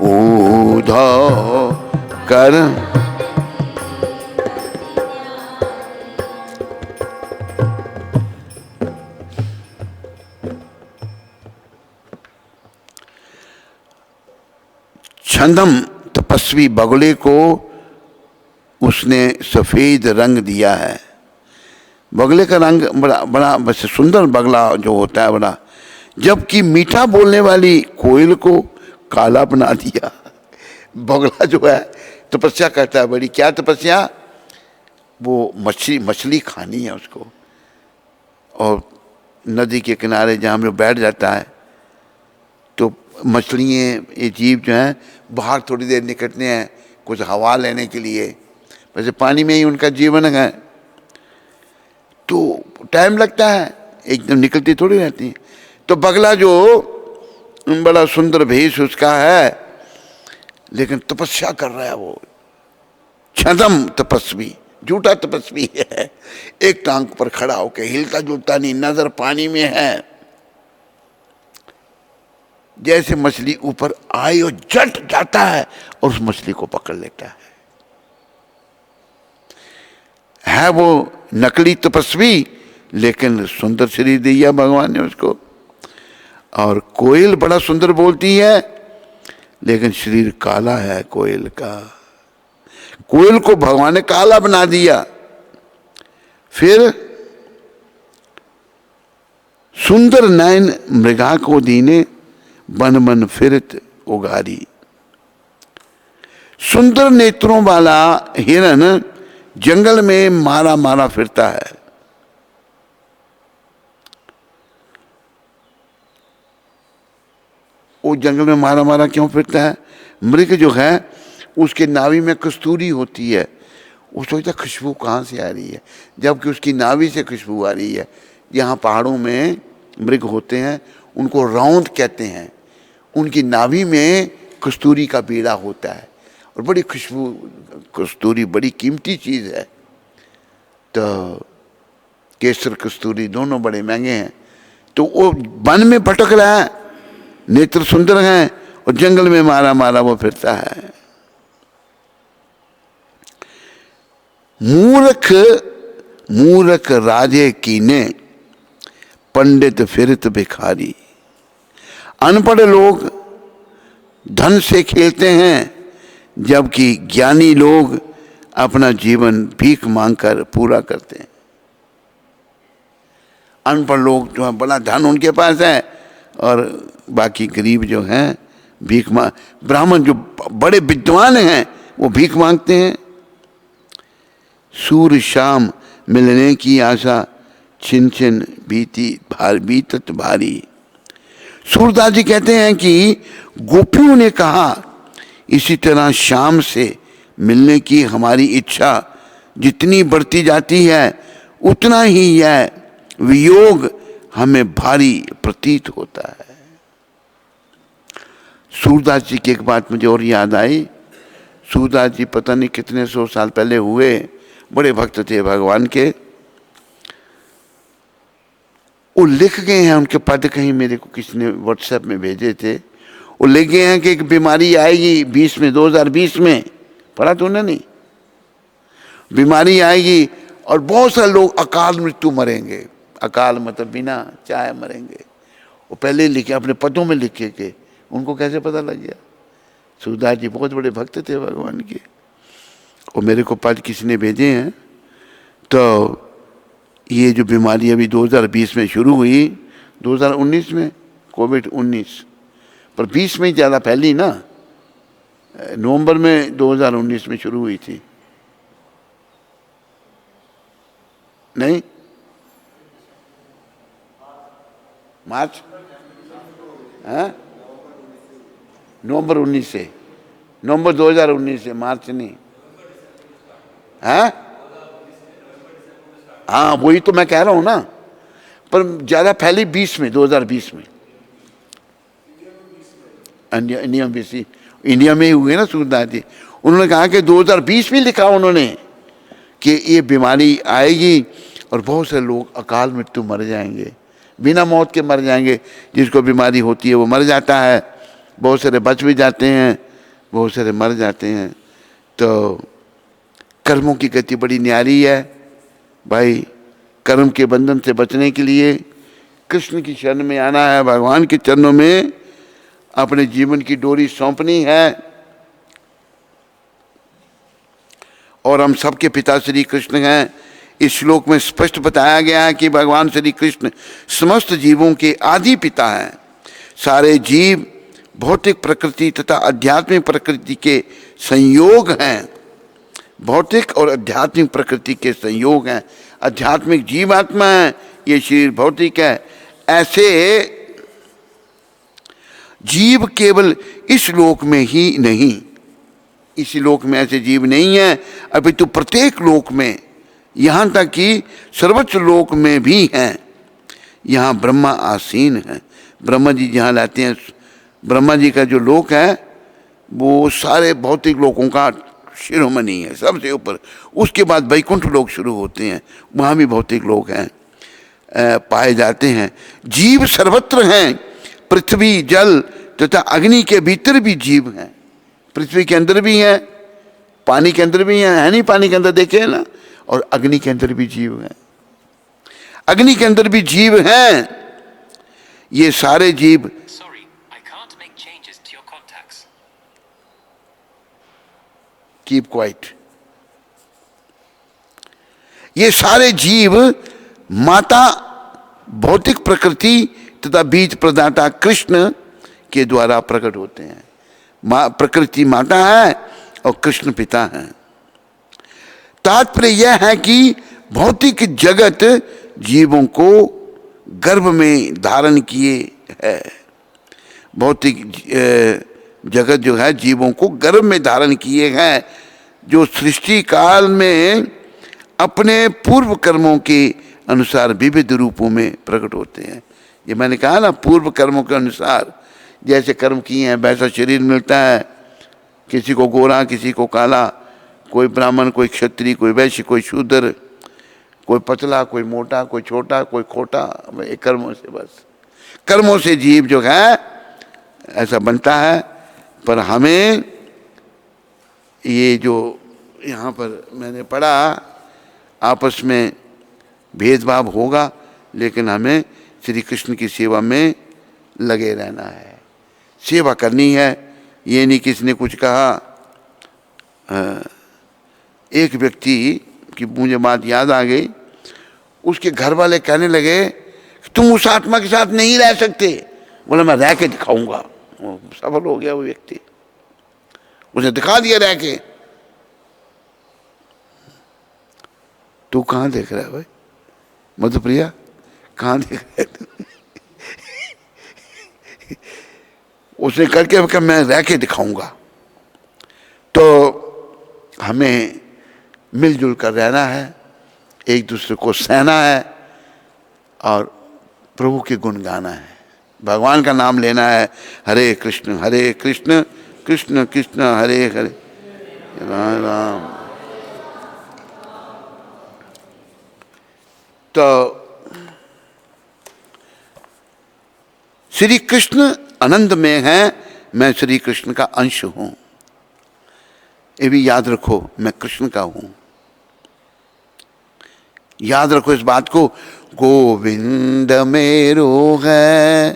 S1: ऊधो कर छंदम तपस्वी बगुले को उसने सफेद रंग दिया है। बगले का रंग बड़ा बड़ा बस सुंदर बगला जो होता है बड़ा, जबकि मीठा बोलने वाली कोयल को काला बना दिया। बगला जो है तपस्या करता है बड़ी, क्या तपस्या? वो मछली खानी है उसको, और नदी के किनारे जहाँ में बैठ जाता है तो मछलियाँ, ये जीव जो हैं बाहर थोड़ी देर निकलते हैं कुछ हवा लेने के लिए, वैसे पानी में ही उनका जीवन है, तो टाइम लगता है, एकदम निकलती थोड़ी रहती। तो बगला जो बड़ा सुंदर भेष उसका है, लेकिन तपस्या कर रहा है वो, छदम तपस्वी, झूठा तपस्वी है। एक टांग पर खड़ा होकर हिलता जुलता नहीं, नजर पानी में है। जैसे मछली ऊपर आई और जट जाता है और उस मछली को पकड़ लेता है वो नकली तपस्वी, लेकिन सुंदर शरीर दिया भगवान ने उसको। और कोयल बड़ा सुंदर बोलती है, लेकिन शरीर काला है कोयल का। कोयल को भगवान ने काला बना दिया। फिर सुंदर नयन मृगा को दीने, बन मन फिरत उगारी। सुंदर नेत्रों वाला हिरन जंगल में मारा मारा फिरता है। वो जंगल में मारा मारा क्यों फिरता है? मृग जो है उसके नाभि में कस्तूरी होती है, वो सोचता खुशबू कहाँ से आ रही है, जबकि उसकी नाभि से खुशबू आ रही है। यहाँ पहाड़ों में मृग होते हैं, उनको रौंद कहते हैं, उनकी नाभि में कस्तूरी का बीड़ा होता है और बड़ी खुशबू, कस्तूरी बड़ी कीमती चीज़ है। तो केसर कस्तूरी दोनों बड़े महंगे हैं। तो वो वन में भटक रहा है, नेत्र सुंदर हैं और जंगल में मारा मारा वो फिरता है। मूर्ख मूर्ख राजे कीने, पंडित फिरत भिखारी। अनपढ़ लोग धन से खेलते हैं, जबकि ज्ञानी लोग अपना जीवन भीख मांगकर पूरा करते हैं। अनपढ़ लोग जो है बड़ा धन उनके पास है, और बाकी गरीब जो हैं भीख मांग, ब्राह्मण जो बड़े विद्वान हैं वो भीख मांगते हैं। सूर्य शाम मिलने की आशा, छिन छिन बीतत भारी। सूरदास जी कहते हैं कि गोपियों ने कहा, इसी तरह शाम से मिलने की हमारी इच्छा जितनी बढ़ती जाती है, उतना ही यह वियोग हमें भारी प्रतीत होता है। सूरदास जी की एक बात मुझे और याद आई। सूरदास जी पता नहीं कितने 100 साल पहले हुए, बड़े भक्त थे भगवान के। वो लिख गए हैं, उनके पद कहीं मेरे को किसी ने व्हाट्सएप में भेजे थे। वो लिख गए हैं कि एक बीमारी आएगी 2020 में, पढ़ा तूने नहीं? बीमारी आएगी और बहुत सारे लोग अकाल मृत्यु मरेंगे। अकाल मतलब बिना चाहे मरेंगे। वो पहले लिखे, अपने पदों में लिखे के, उनको कैसे पता लग गया? सूरदास जी बहुत बड़े भक्त थे भगवान के। और मेरे को पद किसी ने भेजे हैं। तो ये जो बीमारी अभी 2020 में शुरू हुई, 2019 में कोविड-19, पर 20 में ज़्यादा फैली ना। नवंबर में 2019 में शुरू हुई थी, नहीं? मार्च, हाँ, नवंबर 19 से, नवंबर 2019 से, मार्च नहीं। हाँ हाँ, वही तो मैं कह रहा हूँ ना। पर ज़्यादा फैली 2020 में। इंडिया में ही हुए ना सूरदास जी। उन्होंने कहा कि 2020 में लिखा उन्होंने कि ये बीमारी आएगी और बहुत से लोग अकाल मृत्यु मर जाएंगे, बिना मौत के मर जाएंगे। जिसको बीमारी होती है वो मर जाता है, बहुत सारे बच भी जाते हैं, बहुत सारे मर जाते हैं। तो कर्मों की गति बड़ी न्यारी है भाई। कर्म के बंधन से बचने के लिए कृष्ण की शरण में आना है, भगवान के चरणों में अपने जीवन की डोरी सौंपनी है। और हम सबके पिता श्री कृष्ण हैं। इस श्लोक में स्पष्ट बताया गया है कि भगवान श्री कृष्ण समस्त जीवों के आदि पिता हैं। सारे जीव भौतिक प्रकृति तथा आध्यात्मिक प्रकृति के संयोग हैं। भौतिक और आध्यात्मिक प्रकृति के संयोग हैं। आध्यात्मिक जीवात्मा है, ये शरीर भौतिक है। ऐसे जीव केवल इस लोक में ही नहीं, इस लोक में ऐसे जीव नहीं है, अपितु प्रत्येक लोक में, यहाँ तक कि सर्वोच्च लोक में भी हैं। यहाँ ब्रह्मा आसीन है। ब्रह्मा जी जहाँ रहते हैं, ब्रह्मा जी का जो लोक है वो सारे भौतिक लोकों का शिरोमणि है, सबसे ऊपर। उसके बाद वैकुंठ लोक शुरू होते हैं, वहाँ भी भौतिक लोक हैं, पाए जाते हैं। जीव सर्वत्र हैं। पृथ्वी, जल तथा अग्नि के भीतर भी जीव हैं। पृथ्वी के अंदर भी हैं, पानी के अंदर भी हैं, है नहीं? पानी के अंदर देखे है ना। और अग्नि के अंदर भी जीव हैं, अग्नि के अंदर भी जीव हैं। ये सारे जीव, कीप क्वाइट। ये सारे जीव माता भौतिक प्रकृति तथा बीज प्रदाता कृष्ण के द्वारा प्रकट होते हैं। प्रकृति माता है और कृष्ण पिता है। तात्पर्य यह है कि भौतिक जगत जीवों को गर्भ में धारण किए है। भौतिक जगत जो है जीवों को गर्भ में धारण किए हैं, जो सृष्टि काल में अपने पूर्व कर्मों के अनुसार विविध रूपों में प्रकट होते हैं। ये मैंने कहा ना, पूर्व कर्मों के अनुसार जैसे कर्म किए हैं वैसा शरीर मिलता है। किसी को गोरा, किसी को काला, कोई ब्राह्मण, कोई क्षत्रिय, कोई वैश्य, कोई शूद्र, कोई पतला, कोई मोटा, कोई छोटा, कोई खोटा। कर्मों से, बस कर्मों से जीव जो है ऐसा बनता है। पर हमें ये जो यहाँ पर मैंने पढ़ा आपस में भेदभाव होगा, लेकिन हमें श्री कृष्ण की सेवा में लगे रहना है, सेवा करनी है। ये नहीं किसी ने कुछ कहा, एक व्यक्ति की मुझे बात याद आ गई, उसके घर वाले कहने लगे तुम उस आत्मा के साथ नहीं रह सकते। बोला मैं रह के दिखाऊंगा। सफल हो गया वो व्यक्ति, उसने दिखा दिया रह के। तू कहाँ देख रहा है भाई मधुप्रिया, कहाँ देख रहा है तू? उसने करके कहा मैं रह के दिखाऊंगा। तो हमें मिलजुल कर रहना है, एक दूसरे को सहना है और प्रभु के गुण गाना है, भगवान का नाम लेना है। हरे कृष्ण कृष्ण कृष्ण हरे हरे, राम राम। तो श्री कृष्ण आनंद में है, मैं श्री कृष्ण का अंश हूं। ये भी याद रखो, मैं कृष्ण का हूं। याद रखो इस बात को। गोविंद मेरो है,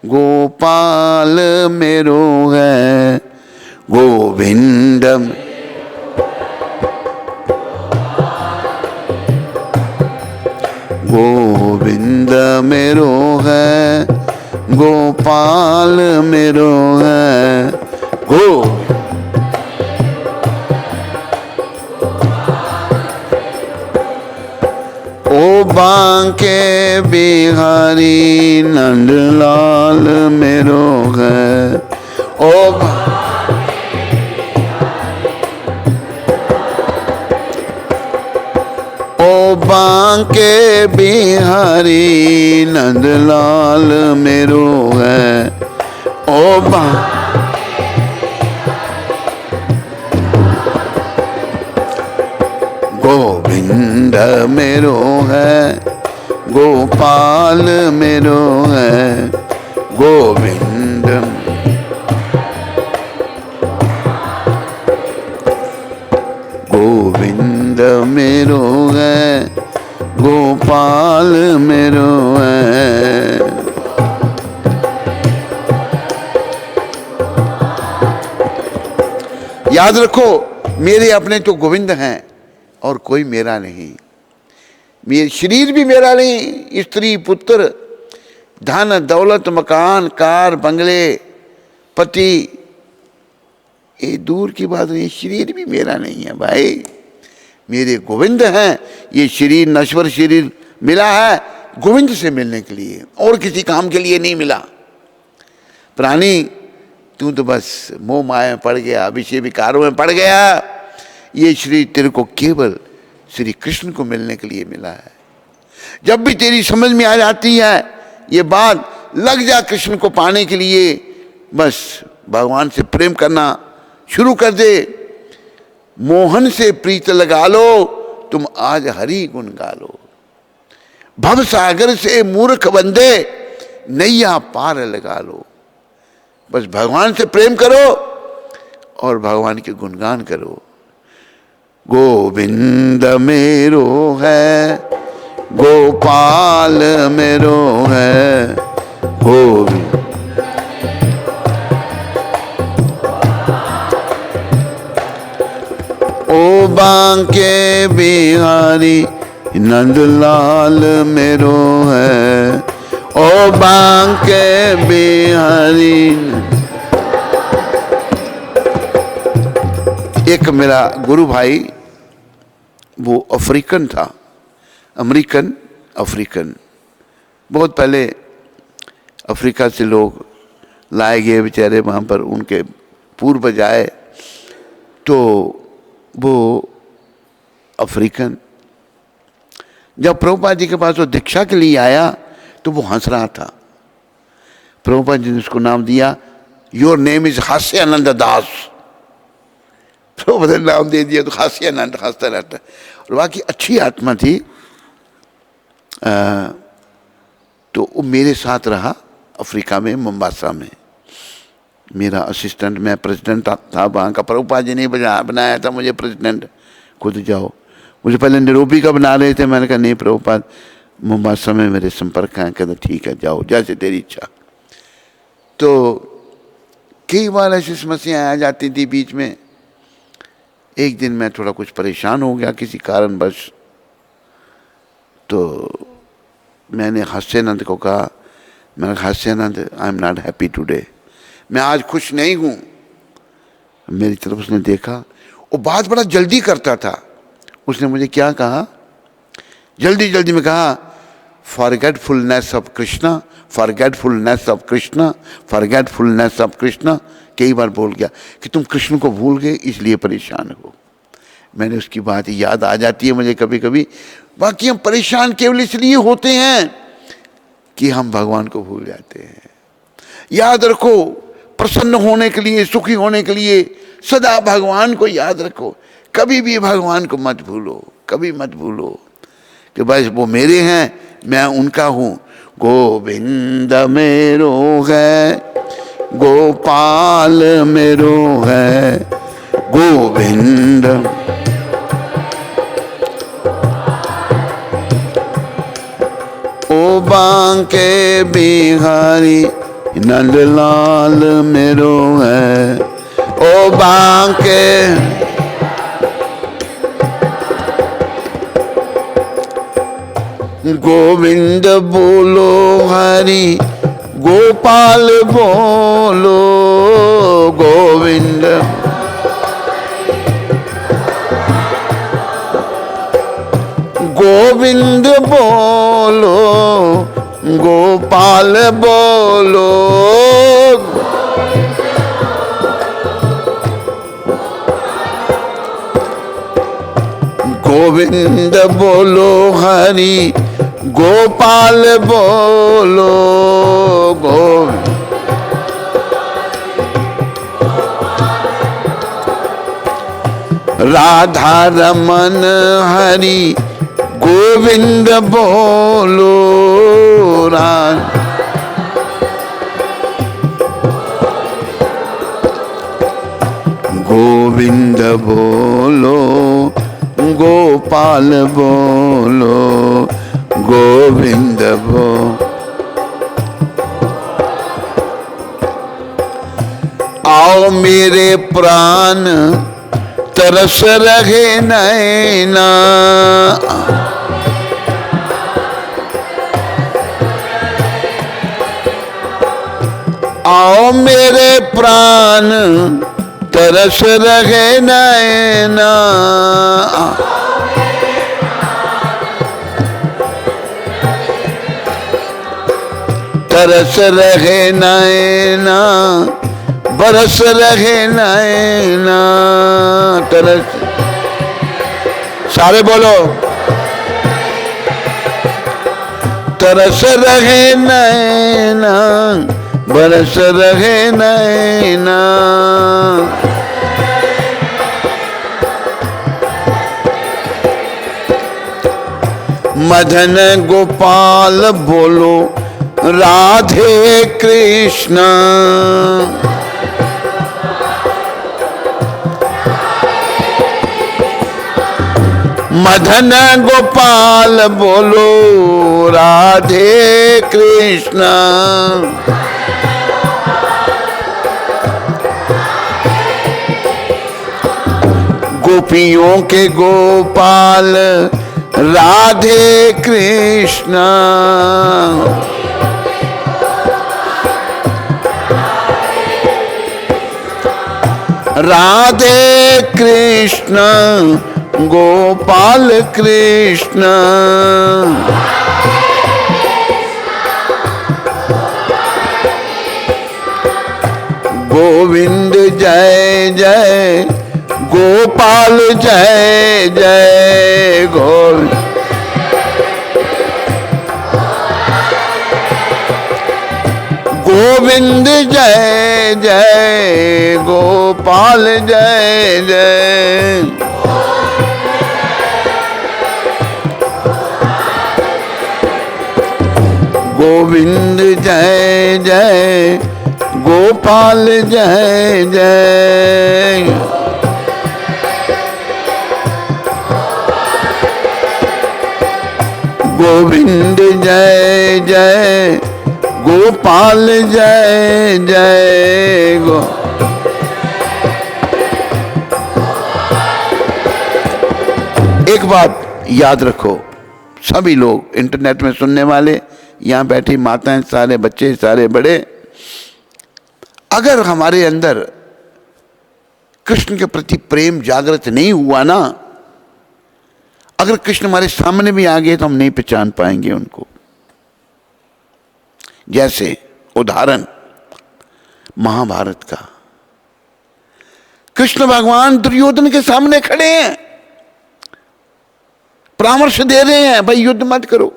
S1: गोपाल मेरो है, गोविंद गोविंद मेरो है, गोपाल मेरो है, ओ बांके बिहारी नंदलाल मेरो है। ओ बांके बिहारी नंदलाल मेरो है। ओ गोविंद मेरो है, गोपाल मेरो है, गोविंद गोविंद मेरो है, गोपाल मेरो है। याद रखो, मेरे अपने तो गोविंद हैं और कोई मेरा नहीं। मेरे शरीर भी मेरा नहीं, स्त्री पुत्र धन दौलत मकान कार बंगले पति, ये दूर की बात नहीं, शरीर भी मेरा नहीं है भाई, मेरे गोविंद हैं। ये शरीर नश्वर शरीर मिला है गोविंद से मिलने के लिए, और किसी काम के लिए नहीं मिला। प्राणी तू तो बस मोह माया में पड़ गया, विषय विकारों में पड़ गया। ये शरीर तेरे को केवल श्री कृष्ण को मिलने के लिए मिला है। जब भी तेरी समझ में आ जाती है ये बात, लग जा कृष्ण को पाने के लिए, बस भगवान से प्रेम करना शुरू कर दे। मोहन से प्रीत लगा लो, तुम आज हरि गुण गा लो। भव सागर से मूर्ख बंदे नैया पार लगा लो। बस भगवान से प्रेम करो और भगवान के गुणगान करो। गोविंद मेरो है, गोपाल मेरो है, गोविंद ओ बांके बिहारी नंदलाल मेरो है। ओ बांके बिहारी। एक मेरा गुरु भाई, वो अफ्रीकन था, अमेरिकन अफ्रीकन। बहुत पहले अफ्रीका से लोग लाए गए बेचारे, वहाँ पर उनके पूर्वज आए, तो वो अफ्रीकन। जब प्रभुपाद जी के पास वो दीक्षा के लिए आया तो वो हंस रहा था। प्रभुपाद जी ने उसको नाम दिया, योर नेम इज हास्यानंद दास। प्रभुपाद ने नाम दे दिया तो हास्यानंद, हंसता रहता। और बाकी अच्छी आत्मा थी। तो वो मेरे साथ रहा अफ्रीका में, मोम्बासा में, मेरा असिस्टेंट। मैं प्रेसिडेंट था वहाँ का, प्रभुपाद जी ने बनाया था मुझे प्रेसिडेंट, खुद जाओ। मुझे पहले निरोपी का बना रहे थे, मैंने कहा नहीं प्रभुपाद, मोम्बासा में मेरे संपर्क हैं। कहते ठीक है जाओ, जैसे तेरी इच्छा। तो कई बार ऐसी समस्याएं आ जाती थी बीच में। एक दिन मैं थोड़ा कुछ परेशान हो गया किसी कारणवश, तो मैंने हास्यानंद को कहा, मैंने कहा Hasyanand I am not happy today, मैं आज खुश नहीं हूँ। मेरी तरफ उसने देखा, वो बात बड़ा जल्दी करता था। उसने मुझे क्या कहा, जल्दी जल्दी में कहा, forgetfulness of Krishna, forgetfulness of Krishna, forgetfulness of Krishna. कई बार बोल गया कि तुम कृष्ण को भूल गए इसलिए परेशान हो। मैंने उसकी बात याद आ जाती है मुझे कभी कभी। बाकी हम परेशान केवल इसलिए होते हैं कि हम भगवान को भूल जाते हैं। याद रखो, प्रसन्न होने के लिए, सुखी होने के लिए सदा भगवान को याद रखो। कभी भी भगवान को मत भूलो, कभी मत भूलो कि बस वो मेरे हैं, मैं उनका हूँ। गोविंद मेरो है, गोपाल मेरो है, गोविंद। ओ बांके बिहारी नंदलाल मेरो है, ओ बांके। गोविंद बोलो हरि, गोपाल बोलो गोविंद। गोविंद बोलो गोपाल बोलो। गोविंद बोलो हरि, गोपाल बोलो गोविंद। राधा रमन हरि, गोविंद बोलो गोविंद बोलो गोपाल बोलो गोविंद बो। आओ मेरे प्राण तरस रहे नैना, आओ मेरे प्राण तरस रहे नैना। तरस रहे नैना, बरस रहे नैना। तरस, सारे बोलो। तरस रहे नैना, बरस रहे नैना। मदन गोपाल बोलो राधे कृष्ण। मदन गोपाल बोलो राधे कृष्ण। गोपियों के गोपाल राधे कृष्ण। राधे कृष्ण गोपाल कृष्ण। गोविंद जय जय, गोपाल जय जय गोविंद। गोविंद जय जय, गोपाल जय जय। गोविंद जय जय, गोपाल जय जय। गोविंद जय जय गोपाल जय जय गो। एक बात याद रखो सभी लोग, इंटरनेट में सुनने वाले, यहां बैठी माताएं, सारे बच्चे, सारे बड़े, अगर हमारे अंदर कृष्ण के प्रति प्रेम जागृत नहीं हुआ ना, अगर कृष्ण हमारे सामने भी आ गए तो हम नहीं पहचान पाएंगे उनको। जैसे उदाहरण महाभारत का, कृष्ण भगवान दुर्योधन के सामने खड़े हैं, परामर्श दे रहे हैं, भाई युद्ध मत करो।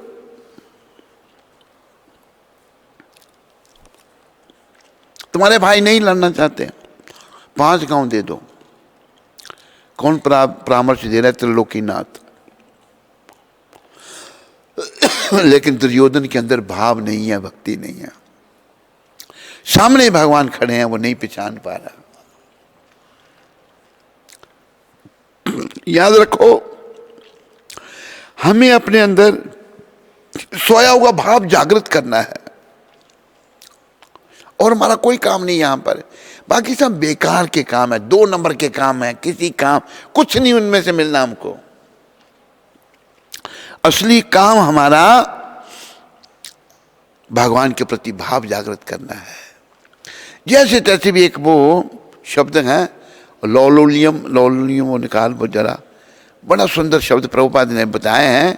S1: तुम्हारे भाई नहीं लड़ना चाहते, 5 गांव दे दो। कौन परामर्श दे रहा है? त्रिलोकीनाथ। लेकिन दुर्योधन के अंदर भाव नहीं है, भक्ति नहीं है। सामने भगवान खड़े हैं, वो नहीं पहचान पा रहा। याद रखो, हमें अपने अंदर सोया हुआ भाव जागृत करना है, और हमारा कोई काम नहीं यहां पर। बाकी सब बेकार के काम है, 2 नंबर के काम है, किसी काम कुछ नहीं उनमें से मिलना हमको। असली काम हमारा भगवान के प्रति भाव जागृत करना है। जैसे तैसे भी एक वो शब्द है लौलोलियम, लौलोलियम वो निकाल, वो जरा बड़ा सुंदर शब्द प्रभुपाद ने बताए हैं।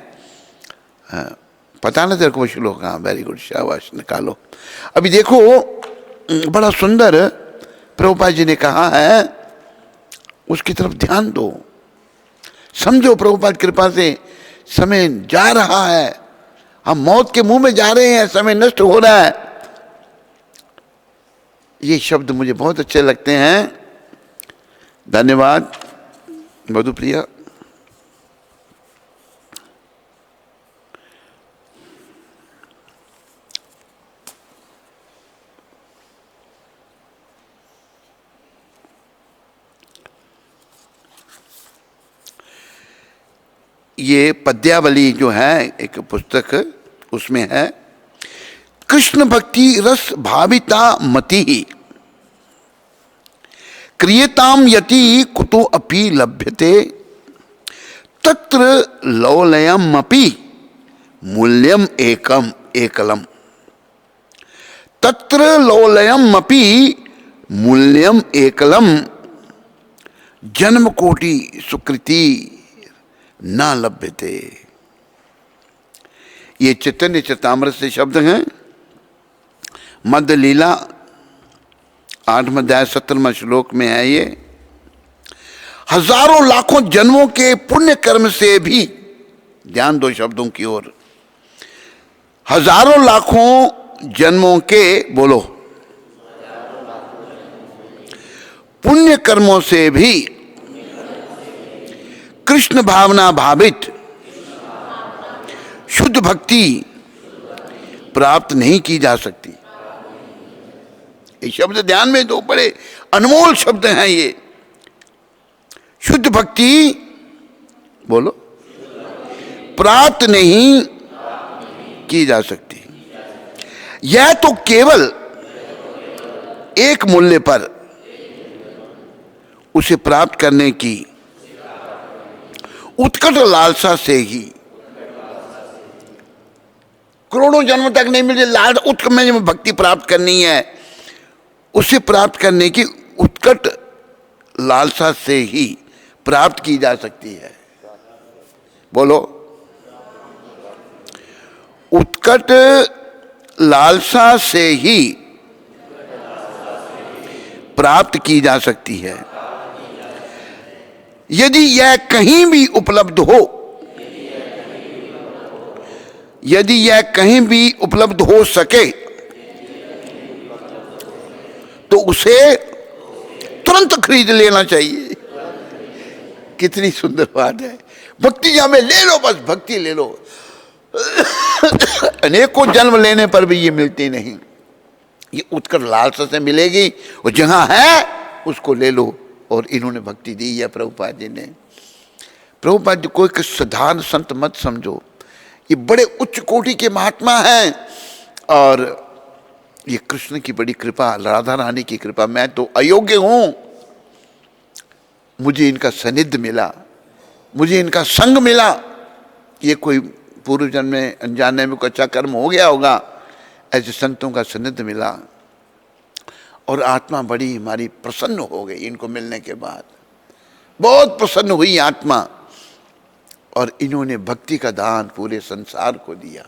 S1: पता ना तेरे को वो श्लोक? हाँ, वेरी गुड, शाबाश, निकालो। अभी देखो बड़ा सुंदर प्रभुपाद जी ने कहा है, उसकी तरफ ध्यान दो, समझो। प्रभुपाद कृपा से समय जा रहा है, हम मौत के मुंह में जा रहे हैं, समय नष्ट हो रहा है। ये शब्द मुझे बहुत अच्छे लगते हैं। धन्यवाद मधुप्रिया। ये पद्यावली जो है एक पुस्तक, उसमें है कृष्ण भक्ति रस भाविता मति क्रियताम यति कुतो अपि लभ्यते तत्र लौलयम अपि मूल्यम एकम एकलम। तत्र लौलयम अपि मूल्यम एकलम जन्म कोटि सुकृति ना लभ्यते। ये चैतन्य चरितामृत से शब्द हैं। मध्य लीला 8वें अध्याय 17वें श्लोक में है ये। हजारों लाखों जन्मों के पुण्य कर्म से भी, ध्यान दो शब्दों की ओर, हजारों लाखों जन्मों के, बोलो, पुण्य कर्मों से भी कृष्ण भावना भावित शुद्ध भक्ति प्राप्त नहीं की जा सकती। ये शब्द ध्यान में दो, बड़े अनमोल शब्द हैं ये। शुद्ध भक्ति, बोलो, प्राप्त नहीं की जा सकती। यह तो केवल एक मूल्य पर उसे प्राप्त करने की उत्कट लालसा से ही, करोड़ों जन्म तक नहीं मिले लाल उत्कट में भक्ति प्राप्त करनी है, उसे प्राप्त करने की उत्कट लालसा से ही प्राप्त की जा सकती है। बोलो, उत्कट लालसा से ही प्राप्त की जा सकती है। यदि यह कहीं भी उपलब्ध हो, यदि यह कहीं भी उपलब्ध हो सके तो उसे तुरंत खरीद लेना चाहिए। कितनी सुंदर बात है। भक्ति जहां में ले लो, बस भक्ति ले लो। अनेकों जन्म लेने पर भी ये मिलती नहीं, ये उत्कट लालसा से मिलेगी। और जहां है उसको ले लो। और इन्होंने भक्ति दी है प्रभुपाद जी ने। प्रभुपाद जी कोई साधारण संत मत समझो, ये बड़े उच्च कोटि के महात्मा हैं और ये कृष्ण की बड़ी कृपा, राधा रानी की कृपा। मैं तो अयोग्य हूं, मुझे इनका सानिध्य मिला, मुझे इनका संग मिला। ये कोई पूर्व जन्म में अनजाने में कोई अच्छा कर्म हो गया होगा, ऐसे संतों का सानिध्य मिला और आत्मा बड़ी हमारी प्रसन्न हो गई इनको मिलने के बाद, बहुत प्रसन्न हुई आत्मा। और इन्होंने भक्ति का दान पूरे संसार को दिया।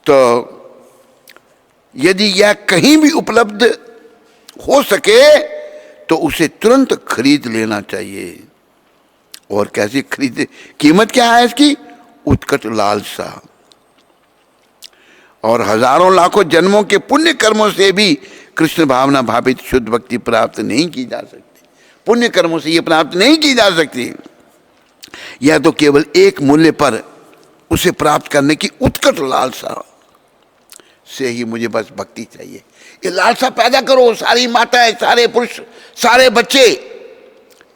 S1: तो यदि यह कहीं भी उपलब्ध हो सके तो उसे तुरंत खरीद लेना चाहिए। और कैसे खरीदे, कीमत क्या है इसकी? उत्कट लालसा। और हजारों लाखों जन्मों के पुण्य कर्मों से भी कृष्ण भावना भावित शुद्ध भक्ति प्राप्त नहीं की जा सकती। पुण्य कर्मों से ये प्राप्त नहीं की जा सकती। यह तो केवल एक मूल्य पर उसे प्राप्त करने की उत्कट लालसा से ही मुझे बस भक्ति चाहिए। ये लालसा पैदा करो, सारी माताएं, सारे पुरुष, सारे बच्चे,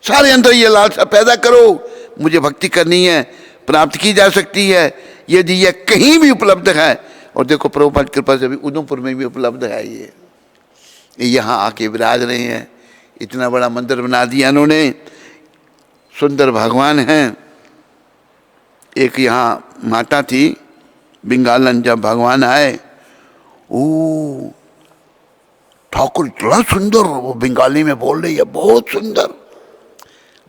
S1: सारे अंदर ये लालसा पैदा करो, मुझे भक्ति करनी है, प्राप्त की जा सकती है यदि यह कहीं भी उपलब्ध है। और देखो प्रभुपाद कृपा से भी उधमपुर में भी उपलब्ध है। ये यहाँ आके विराज रहे हैं, इतना बड़ा मंदिर बना दिया इन्होंने, सुंदर भगवान हैं। एक यहाँ माता थी बिंगालन, जब भगवान आए, ओ ठाकुर इतना सुंदर, वो बंगाली में बोल रही है, बहुत सुंदर,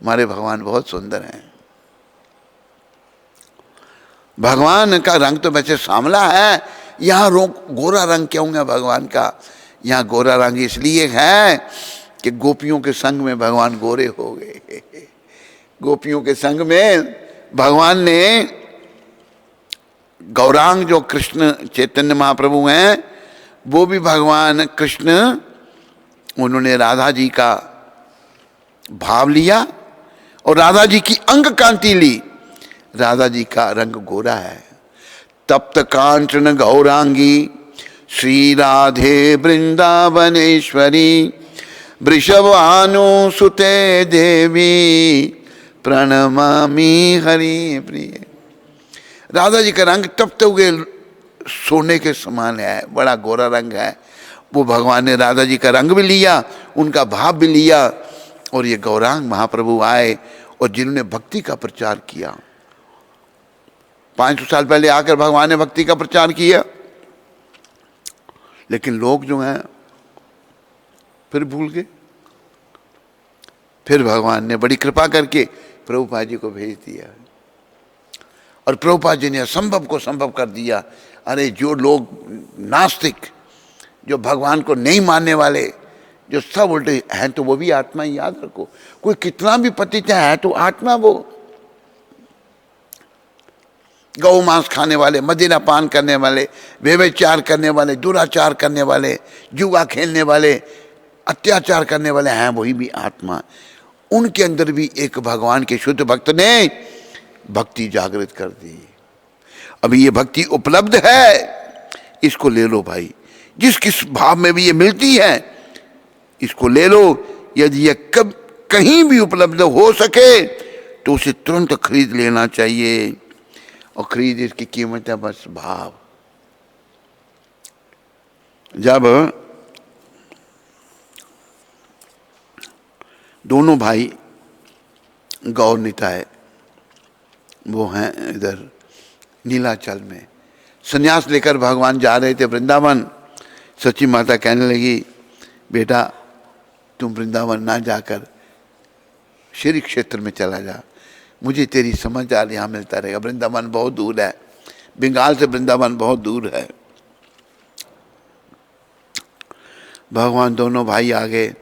S1: हमारे भगवान बहुत सुंदर हैं। भगवान का रंग तो वैसे सांवला है, यहाँ गोरा रंग क्यों है भगवान का? यहाँ गोरा रंग इसलिए है कि गोपियों के संग में भगवान गोरे हो गए। गोपियों के संग में भगवान ने, गौरांग जो कृष्ण चैतन्य महाप्रभु हैं, वो भी भगवान कृष्ण, उन्होंने राधा जी का भाव लिया और राधा जी की अंग कांति ली। राधा जी का रंग गोरा है। तप्त कांचन गौरांगी श्री राधे वृंदावनेश्वरी वृषभानु सुते देवी प्रणमामि हरि प्रिय। राधा जी का रंग तप्ते हुए सोने के समान है, बड़ा गोरा रंग है। वो भगवान ने राधा जी का रंग भी लिया, उनका भाव भी लिया। और ये गौरांग महाप्रभु आए और जिन्होंने भक्ति का प्रचार किया। 500 साल पहले आकर भगवान ने भक्ति का प्रचार किया, लेकिन लोग जो हैं फिर भूल गए। फिर भगवान ने बड़ी कृपा करके प्रभुपाद जी को भेज दिया और प्रभुपाद जी ने असंभव को संभव कर दिया। अरे जो लोग नास्तिक, जो भगवान को नहीं मानने वाले, जो सब उल्टे हैं, तो वो भी आत्मा ही, याद रखो। कोई कितना भी पतित है तो आत्मा वो। गौ मांस खाने वाले, मदिरा पान करने वाले, व्यभिचार करने वाले, दुराचार करने वाले, जुआ खेलने वाले, अत्याचार करने वाले हैं, वही भी आत्मा। उनके अंदर भी एक भगवान के शुद्ध भक्त ने भक्ति जागृत कर दी। अभी ये भक्ति उपलब्ध है, इसको ले लो भाई। जिस किस भाव में भी ये मिलती है, इसको ले लो। यदि ये कहीं भी उपलब्ध हो सके तो उसे तुरंत खरीद लेना चाहिए। और खरीद इसकी कीमत है बस भाव। जब दोनों भाई गौर निताय, वो हैं इधर नीलाचल में, संन्यास लेकर भगवान जा रहे थे वृंदावन। सची माता कहने लगी, बेटा तुम वृंदावन ना जाकर श्री क्षेत्र में चला जा, मुझे तेरी समझ आ यहाँ मिलता रहेगा। वृंदावन बहुत दूर है, बंगाल से वृंदावन बहुत दूर है। भगवान दोनों भाई आ गए,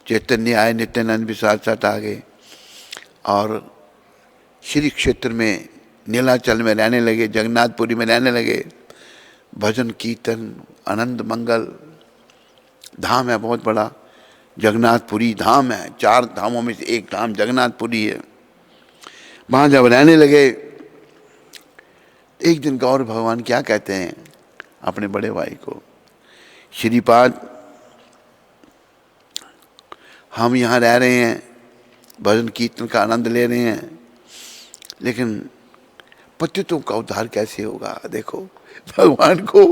S1: चैतन्य आए, नित्यानंद भी साथ साथ आ गए और श्री क्षेत्र में नीलाचल में रहने लगे, जगन्नाथपुरी में रहने लगे। भजन कीर्तन आनंद मंगल धाम है बहुत बड़ा, जगन्नाथपुरी धाम है। 4 धामों में से एक धाम जगन्नाथपुरी है। वहाँ जब रहने लगे, एक दिन गौर भगवान क्या कहते हैं अपने बड़े भाई को, श्रीपाद हम यहाँ रह रहे हैं, भजन कीर्तन का आनंद ले रहे हैं, लेकिन पतितों का उद्धार कैसे होगा। देखो भगवान को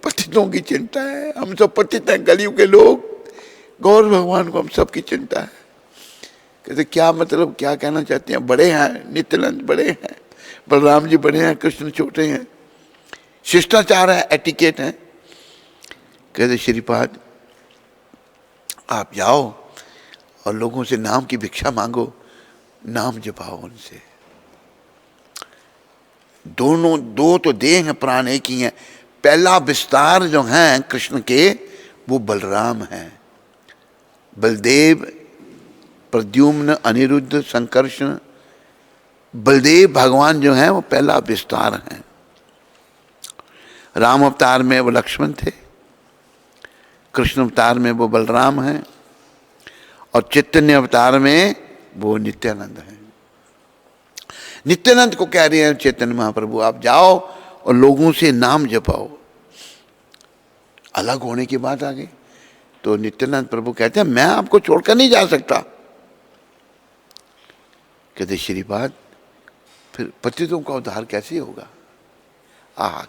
S1: पतितों की चिंता है, हम सब पतित हैं, कलयुग के लोग। गौर भगवान को हम सब की चिंता है। कहते क्या मतलब, क्या कहना चाहते हैं। बड़े हैं, नित्यानंद बड़े हैं, बलराम जी बड़े हैं, कृष्ण छोटे हैं, शिष्टाचार है, एटिकेट है। कहते श्रीपाद आप जाओ और लोगों से नाम की भिक्षा मांगो, नाम जपाओ उनसे। दोनों दो तो देह हैं, प्राण एक ही हैं। पहला विस्तार जो है कृष्ण के वो बलराम हैं। बलदेव, प्रद्युम्न, अनिरुद्ध, संकर्षण, बलदेव भगवान जो हैं वो पहला विस्तार हैं। राम अवतार में वो लक्ष्मण थे, कृष्ण अवतार में वो बलराम हैं, और चैतन्य अवतार में वो नित्यानंद हैं। नित्यानंद को कह रहे हैं चैतन्य महाप्रभु आप जाओ और लोगों से नाम जपाओ। अलग होने की बात आ गई तो नित्यानंद प्रभु कहते हैं मैं आपको छोड़कर नहीं जा सकता। कहते श्रीपाद फिर पतितों का उद्धार कैसे होगा।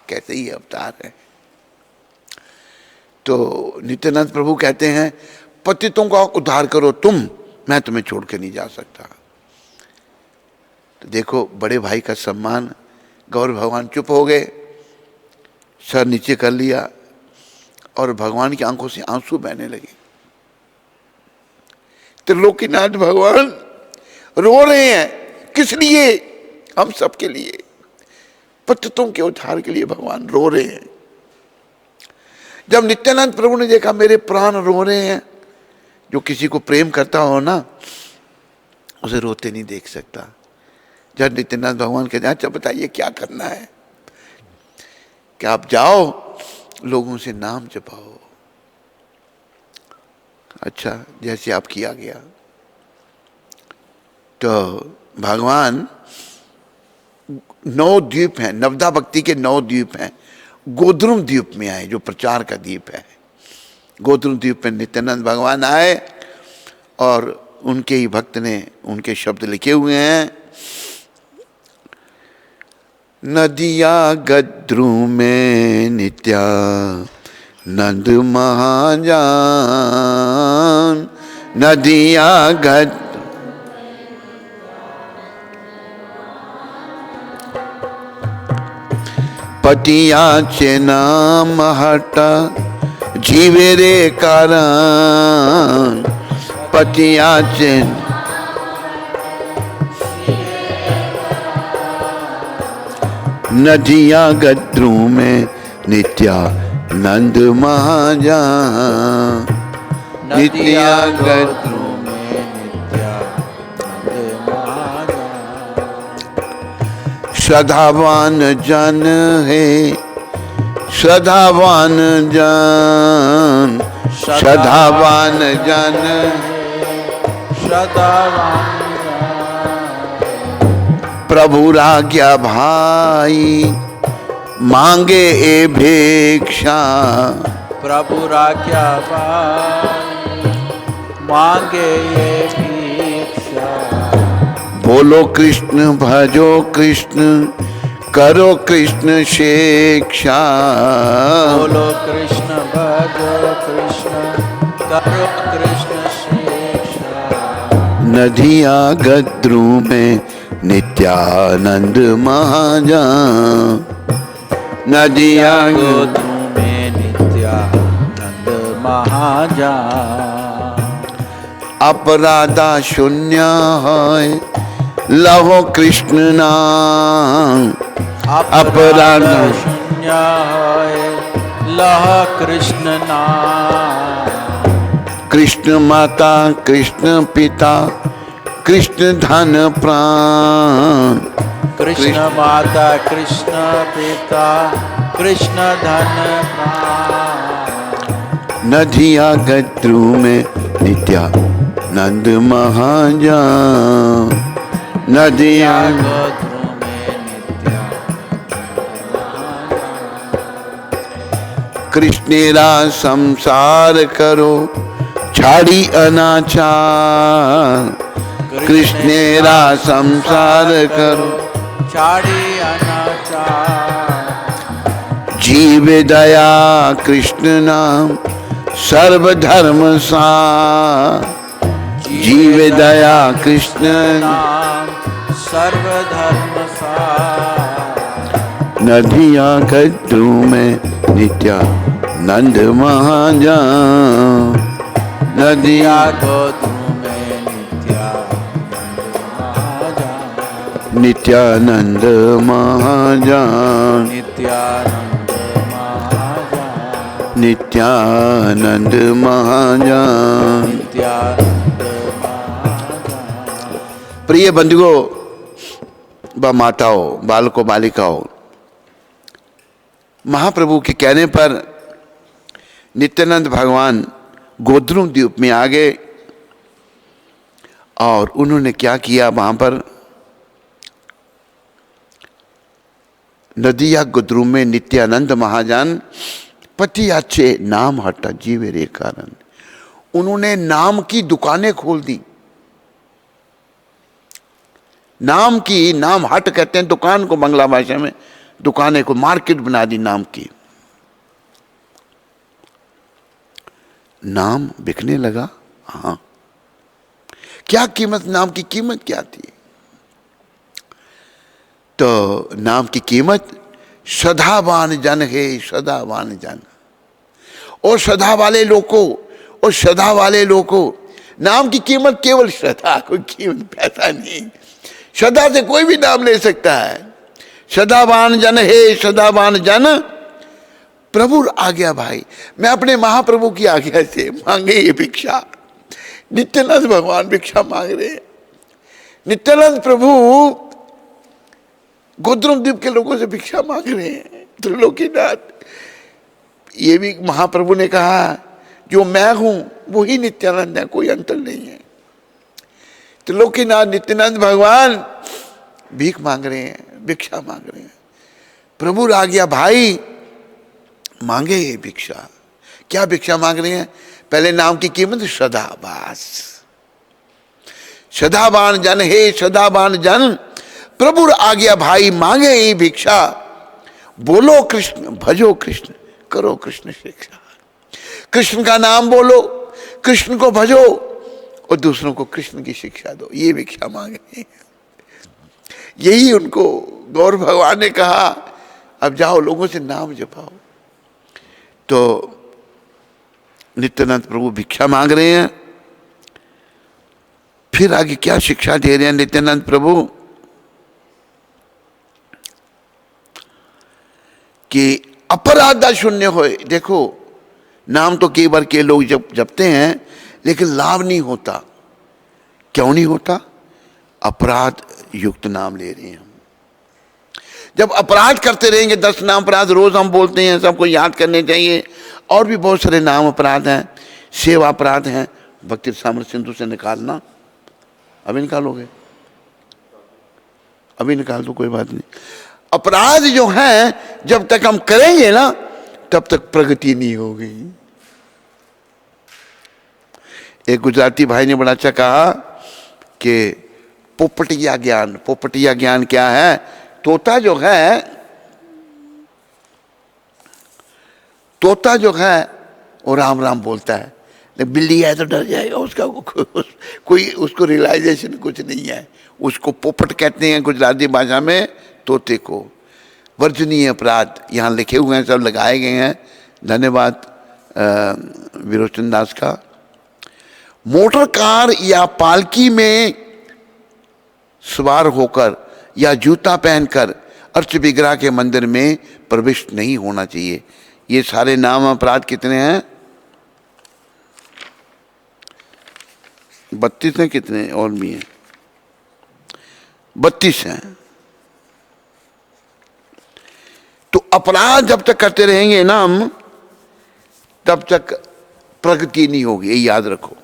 S1: कैसे ही अवतार है। तो नित्यानंद प्रभु कहते हैं पतितों का उद्धार करो तुम, मैं तुम्हें छोड़ के नहीं जा सकता। तो देखो बड़े भाई का सम्मान। गौर भगवान चुप हो गए, सर नीचे कर लिया और भगवान की आंखों से आंसू बहने लगे। त्रिलोकीनाथ भगवान रो रहे हैं। किस लिए? हम सबके लिए, पतितों के उद्धार के लिए भगवान रो रहे हैं। जब नित्यानंद प्रभु ने देखा मेरे प्राण रो रहे हैं, जो किसी को प्रेम करता हो ना उसे रोते नहीं देख सकता। जब नित्यानंद भगवान कहते हैं अच्छा बताइए क्या करना है, कि आप जाओ लोगों से नाम जपाओ। अच्छा जैसे आप किया गया। तो भगवान 9 द्वीप हैं, नवदा भक्ति के 9 द्वीप हैं। गोद्रुम द्वीप में आए जो प्रचार का द्वीप है। गोद्रुम द्वीप में नित्यानंद भगवान आए और उनके ही भक्त ने उनके शब्द लिखे हुए हैं। नदिया गद्रू में नित्या नंद महाजान, नदिया गद पटिया चे नाम हटा जीवे रे कारण, पटिया चे नदिया गद्रू में नित्या नंद महाजान, नित्या गद्रू में नित्या नंद महाजान। श्रद्धावान जन है, श्रद्धावान जन, श्रद्धावान जन, श्रद्धावान प्रभु राज्ञा भाई मांगे ए भिक्षा, प्रभु राज्ञा भाई मांगे ए भिक्षा। बोलो कृष्ण भजो कृष्ण करो कृष्ण शिक्षा, बोलो कृष्ण भजो कृष्ण करो कृष्ण शिक्षा। नदिया गद्रू में नित्यानंद महाजान, नदिया गद्रू में नित्यानंद महाजान। अपराधा शून्य है लहो कृष्ण नाम, अपराधा शून्य है लहो कृष्ण नाम। कृष्ण माता कृष्ण पिता कृष्ण धन प्राण, कृष्ण माता कृष्ण पिता कृष्ण धन प्राण। नदिया गद्रू में नित्यानंद महाजान, नदिया गद्रू में नित्यानंद महाजान। कृष्णेरा संसार करो छाड़ी अनाचार, कृष्णेरा संसार करो छाड़ी अनाचार। जीव दया कृष्ण नाम सर्वधर्म सार। जीव दया कृष्ण
S2: नाम सर्वधर्म सार।
S1: नदियाँ कद्दू में नित्यानंद महाजान। नदियाँ
S2: कद्दू में
S1: नित्यानंद महाजान।
S2: नित्यानंद महाजान।
S1: नित्यानंद महाजान।
S2: नित्यानंद महाजान।
S1: प्रिय बंधुओं व माताओं, बालकों, बालिकाओं, महाप्रभु के कहने पर नित्यानंद भगवान गोद्रुम द्वीप में आ गए और उन्होंने क्या किया, वहां पर नदिया गोद्रुम में नित्यानंद महाजान पति अच्छे नाम हटा जीवे रे कारण। उन्होंने नाम की दुकानें खोल दी। नाम की, नाम हट कहते हैं दुकान को बांग्ला भाषा में, दुकानें को मार्केट बना दी नाम की। नाम बिकने लगा। हाँ, क्या कीमत, नाम की कीमत क्या थी? तो नाम की कीमत सदावान जन है, सदावान जन। और सदा वाले लोगों, और सदा वाले लोगों, नाम की कीमत केवल सदा, कोई कीमत पैसा नहीं। सदा से कोई भी नाम ले सकता है। सदावान जन है, सदावान जन प्रभु आज्ञा। भाई मैं अपने महाप्रभु की आज्ञा से मांगे ये भिक्षा। नित्यानंद भगवान भिक्षा मांग रहे हैं। नित्यानंद प्रभु गोद्रुम द्वीप के लोगों से भिक्षा मांग रहे हैं। त्रिलोकीनाथ, ये भी महाप्रभु ने कहा जो मैं हूं वही नित्यानंद है, कोई अंतर नहीं है। त्रिलोकीनाथ नित्यानंद भगवान भीख मांग रहे हैं, भिक्षा मांग रहे हैं। प्रभु आ गया, भाई मांगे ये भिक्षा। क्या भिक्षा मांग रहे हैं? पहले नाम की कीमत सदाबास। सदाबान जन हे, सदाबान जन प्रभु आ गया, भाई मांगे ये भिक्षा। बोलो कृष्ण, भजो कृष्ण, करो कृष्ण शिक्षा। कृष्ण का नाम बोलो, कृष्ण को भजो और दूसरों को कृष्ण की शिक्षा दो। ये भिक्षा मांगे। यही उनको गौर भगवान ने कहा, अब जाओ लोगों से नाम जपाओ। तो नित्यानंद प्रभु भिक्षा मांग रहे हैं। फिर आगे क्या शिक्षा दे रहे हैं नित्यानंद प्रभु कि अपराध शून्य होए। देखो, नाम तो कई बार के लोग जपते हैं लेकिन लाभ नहीं होता। क्यों नहीं होता? अपराध युक्त नाम ले रहे हैं हम। जब अपराध करते रहेंगे, 10 नाम अपराध रोज हम बोलते हैं, सबको याद करने चाहिए। और भी बहुत सारे नाम अपराध हैं, सेवा अपराध हैं। भक्ति सामर सिंधु से निकालना, अभी निकालोगे? अभी निकाल दो, कोई बात नहीं। अपराध जो है जब तक हम करेंगे ना तब तक प्रगति नहीं होगी। एक गुजराती भाई ने बड़ा अच्छा कहा कि पोपटिया ज्ञान। पोपटिया ज्ञान क्या है? तोता जो है, तोता जो है वो राम राम बोलता है, बिल्ली है तो डर जाएगा। उसका कोई उसको रियलाइजेशन कुछ नहीं है। उसको पोपट कहते हैं गुजराती भाषा में, तोते को। वर्जनीय अपराध यहाँ लिखे हुए हैं, सब लगाए गए हैं। धन्यवाद विरोचन दास का। मोटर कार या पालकी में सवार होकर या जूता पहनकर अर्च विग्रह के मंदिर में प्रवेश नहीं होना चाहिए। ये सारे नाम अपराध कितने हैं? 32 हैं। कितने और भी हैं? 32 हैं। तो अपराध जब तक करते रहेंगे ना हम, तब तक प्रगति नहीं होगी, ये याद रखो।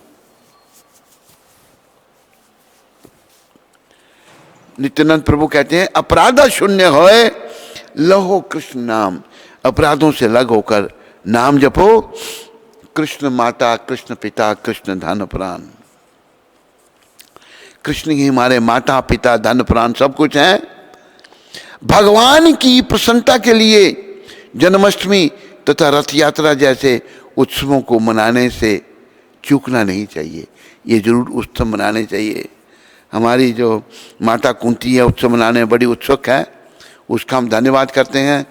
S1: नित्यानंद प्रभु कहते हैं अपराध शून्य होए लहो कृष्ण नाम। अपराधों से अलग होकर नाम जपो। कृष्ण माता, कृष्ण पिता, कृष्ण धन प्राण। कृष्ण ही हमारे माता पिता, धन प्राण सब कुछ है। भगवान की प्रसन्नता के लिए जन्माष्टमी तथा रथ यात्रा जैसे उत्सवों को मनाने से चूकना नहीं चाहिए। ये जरूर उत्सव मनाने चाहिए। हमारी जो माता कुंती है उत्सव मनाने में बड़ी उत्सुक है, उसका हम धन्यवाद करते हैं।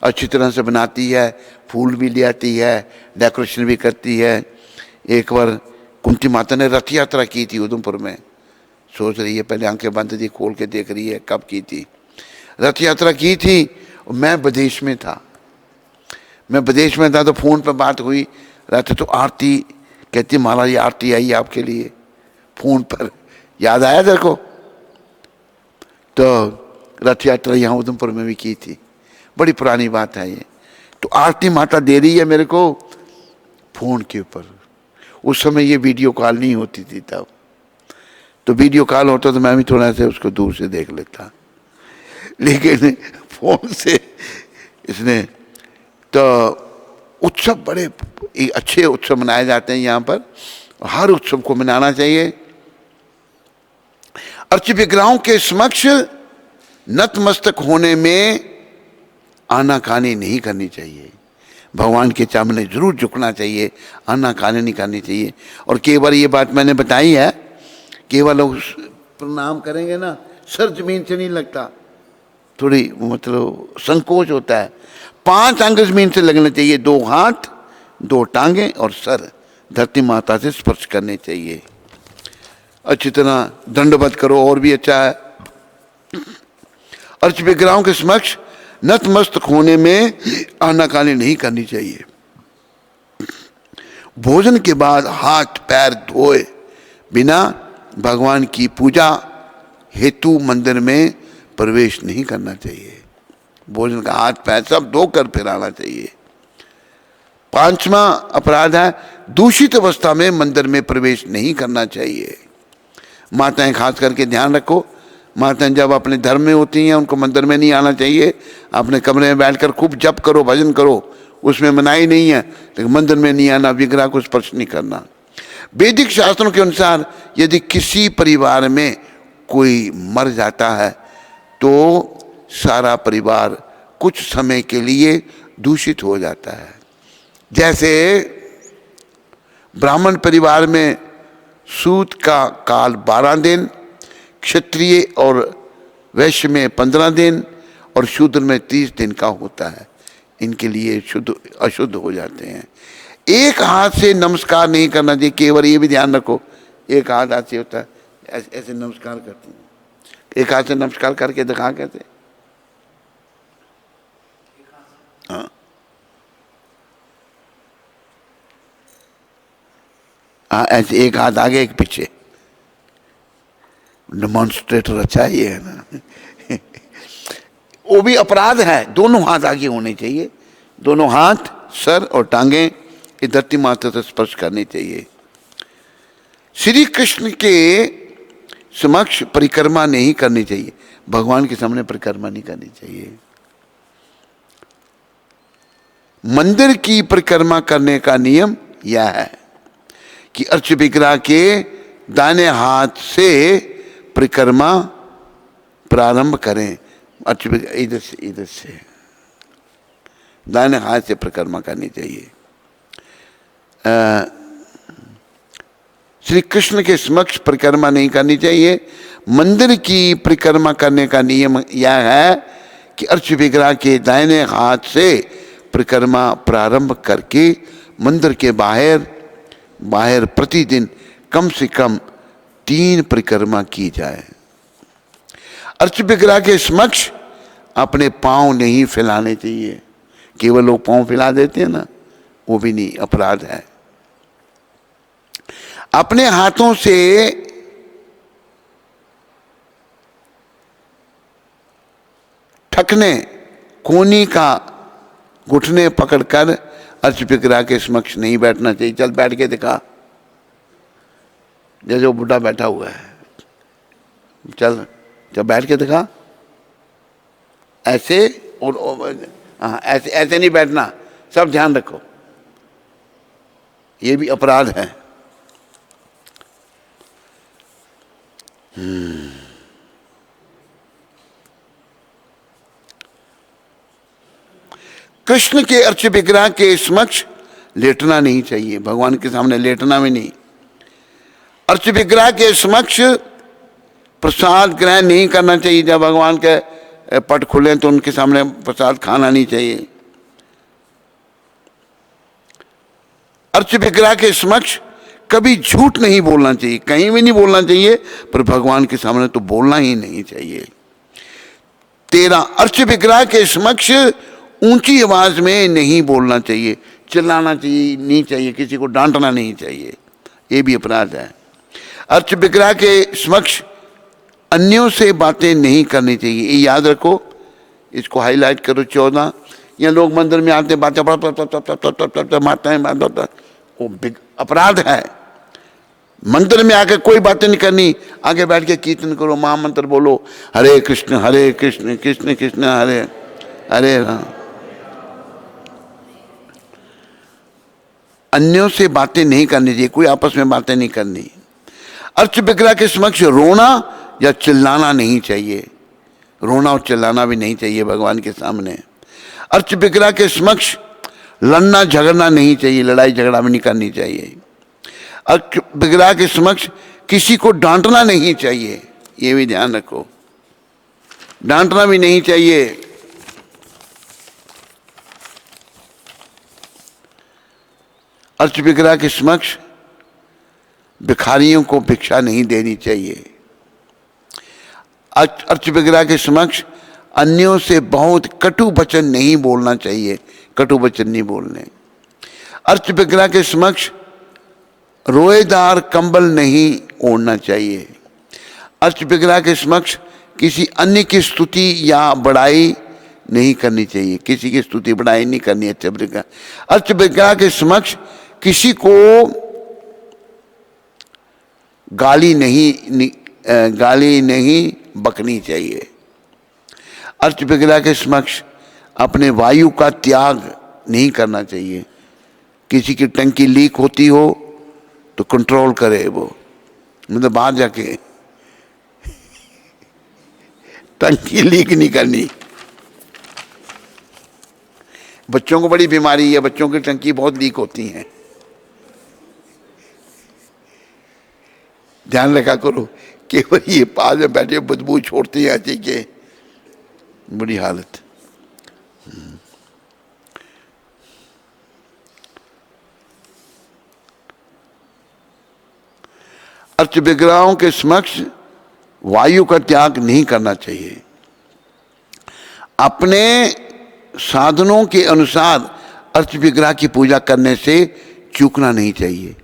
S1: अच्छी तरह से बनाती है, फूल भी ले आती है, डेकोरेशन भी करती है। एक बार कुंती माता ने रथ यात्रा की थी उधमपुर में, सोच रही है, पहले आंखें बंद थी, खोल के देख रही है कब की थी। रथ यात्रा की थी, मैं विदेश में था। तो फ़ोन पर बात हुई, रहते तो आरती कहती, महाराज ये आरती आई आपके लिए, फ़ोन पर याद आया तेरे को। तो रथ यात्रा यहाँ उधमपुर में भी की थी, बड़ी पुरानी बात है ये। तो आरती माता दे रही है मेरे को फ़ोन के ऊपर। उस समय ये वीडियो कॉल नहीं होती थी तब, तो वीडियो कॉल होता तो मैं भी थोड़ा सा उसको दूर से देख लेता, लेकिन फ़ोन से इसने। तो उत्सव बड़े अच्छे उत्सव मनाए जाते हैं यहाँ पर, हर उत्सव को मनाना चाहिए। अर्च विग्रहों के समक्ष नतमस्तक होने में आनाकानी नहीं करनी चाहिए। भगवान के सामने जरूर झुकना चाहिए, आनाकानी नहीं करनी चाहिए। और केवल ये बात मैंने बताई है, केवल लोग प्रणाम करेंगे ना, सर जमीन से नहीं लगता, थोड़ी मतलब संकोच होता है। 5 अंग जमीन से लगने चाहिए, 2 हाथ, 2 टांगे और सर धरती माता से स्पर्श करने चाहिए। अच्छी तरह दंडवत करो और भी अच्छा है। अर्च विग्रहों के समक्ष नतमस्तक होने में आनाकानी नहीं करनी चाहिए। भोजन के बाद हाथ पैर धोए बिना भगवान की पूजा हेतु मंदिर में प्रवेश नहीं करना चाहिए। भोजन का हाथ पैर सब धोकर फिर आना चाहिए। 5वां अपराध है, दूषित अवस्था में मंदिर में प्रवेश नहीं करना चाहिए। माताएं खास करके ध्यान रखो, माताएं जब अपने धर्म में होती हैं उनको मंदिर में नहीं आना चाहिए। अपने कमरे में बैठकर खूब जप करो, भजन करो, उसमें मनाही नहीं है, लेकिन मंदिर में नहीं आना, विग्रह को स्पर्श नहीं करना। वैदिक शास्त्रों के अनुसार यदि किसी परिवार में कोई मर जाता है तो सारा परिवार कुछ समय के लिए दूषित हो जाता है। जैसे ब्राह्मण परिवार में सूत का काल 12 दिन, क्षत्रिय और वैश्य में 15 दिन और शूद्र में 30 दिन का होता है। इनके लिए शुद्ध अशुद्ध हो जाते हैं। एक हाथ से नमस्कार नहीं करना चाहिए, केवल ये भी ध्यान रखो, एक हाथ ऐसे होता है, ऐसे नमस्कार करते हैं। एक हाथ से नमस्कार करके दिखा कैसे, हाँ हाँ, ऐसे एक हाथ आगे एक पीछे, डेमोन्स्ट्रेटर अच्छा ही है ना। वो भी अपराध है, दोनों हाथ आगे होने चाहिए, दोनों हाथ सर और टांगे ये धरती माता से स्पर्श करनी चाहिए। श्री कृष्ण के समक्ष परिक्रमा नहीं करनी चाहिए, भगवान के सामने परिक्रमा नहीं करनी चाहिए। मंदिर की परिक्रमा करने का नियम यह है कि अर्च विग्रह के दाहिने हाथ से परिक्रमा प्रारंभ करें। अर्च इधर से दाहिने हाथ से परिक्रमा करनी चाहिए। श्री कृष्ण के समक्ष परिक्रमा नहीं करनी चाहिए। मंदिर की परिक्रमा करने का नियम यह है कि अर्च विग्रह के दाहिने हाथ से परिक्रमा प्रारंभ करके मंदिर के बाहर प्रतिदिन कम से कम 3 परिक्रमा की जाए। अर्च विग्रह के समक्ष अपने पांव नहीं फैलाने चाहिए, केवल लोग पांव फैला देते हैं ना, वो भी नहीं, अपराध है। अपने हाथों से ठकने कोनी का घुटने पकड़कर अर्च विग्रह के समक्ष नहीं बैठना चाहिए। चल बैठ के दिखा, जैसे वो बुढ़ा बैठा हुआ है, चल जब बैठ के दिखा, ऐसे और हाँ ऐसे ऐसे नहीं बैठना, सब ध्यान रखो, ये भी अपराध है। कृष्ण के अर्च विग्रह के समक्ष लेटना नहीं चाहिए, भगवान के सामने लेटना भी नहीं। अर्च विग्रह के समक्ष प्रसाद ग्रहण नहीं करना चाहिए। जब भगवान के पट खुले तो उनके सामने प्रसाद खाना नहीं चाहिए। अर्च विग्रह के समक्ष कभी झूठ नहीं बोलना चाहिए, कहीं भी नहीं बोलना चाहिए, पर भगवान के सामने तो बोलना ही नहीं चाहिए। 13 अर्च विग्रह के समक्ष ऊंची आवाज में नहीं बोलना चाहिए, चिल्लाना चाहिए नहीं चाहिए, किसी को डांटना नहीं चाहिए, ये भी अपराध है। अर्च विग्रह के समक्ष अन्यों से बातें नहीं करनी चाहिए, ये याद रखो, इसको हाईलाइट करो। 14 यहाँ लोग मंदिर में आते बातें मारते हैं, वो अपराध है। मंदिर में आके कोई बातें नहीं करनी, आगे बैठ के कीर्तन करो, महामंत्र बोलो, हरे कृष्ण कृष्ण कृष्ण हरे हरे राम। अन्यों से बातें नहीं करनी चाहिए, कोई आपस में बातें नहीं करनी। अर्च विग्रह के समक्ष रोना या चिल्लाना नहीं चाहिए, रोना और चिल्लाना भी नहीं चाहिए भगवान के सामने। अर्च विग्रह के समक्ष लड़ना झगड़ना नहीं चाहिए, लड़ाई झगड़ा भी नहीं करनी चाहिए। अर्च विग्रह के समक्ष किसी को डांटना नहीं चाहिए, ये भी ध्यान रखो, डांटना भी नहीं चाहिए। अर्च विग्रह के समक्ष भिखारियों को भिक्षा नहीं देनी चाहिए। अर्च विग्रह के समक्ष अन्यों से बहुत कटु वचन नहीं बोलना चाहिए, कटु वचन नहीं बोलने। अर्च विग्रह के समक्ष रोएदार कंबल नहीं ओढ़ना चाहिए। अर्च विग्रह के समक्ष किसी अन्य की स्तुति या बड़ाई नहीं करनी चाहिए, किसी की स्तुति बड़ाई नहीं करनी है। अर्च विग्रह के समक्ष किसी को गाली नहीं बकनी चाहिए। अर्च विग्रह के समक्ष अपने वायु का त्याग नहीं करना चाहिए, किसी की टंकी लीक होती हो तो कंट्रोल करे, वो मतलब बाहर जाके टंकी लीक नहीं करनी। बच्चों को बड़ी बीमारी है, बच्चों की टंकी बहुत लीक होती हैं, ध्यान रखा करो। केवल ये पास में बैठे बदबू छोड़ते हैं ऐसी के, बुरी हालत। अर्च विग्रहों के समक्ष वायु का त्याग नहीं करना चाहिए। अपने साधनों के अनुसार अर्च विग्रह की पूजा करने से चूकना नहीं चाहिए।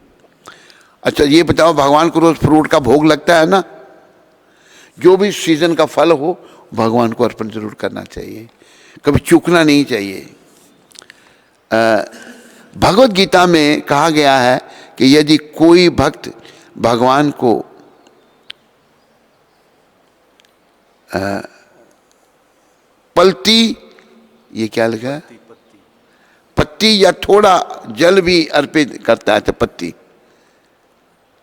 S1: अच्छा ये बताओ, भगवान को रोज फ्रूट का भोग लगता है ना, जो भी सीजन का फल हो भगवान को अर्पण जरूर करना चाहिए, कभी चूकना नहीं चाहिए। भगवत गीता में कहा गया है कि यदि कोई भक्त भगवान को पलती, ये क्या लिखा है, पत्ती या थोड़ा जल भी अर्पित करता है, तो पत्ती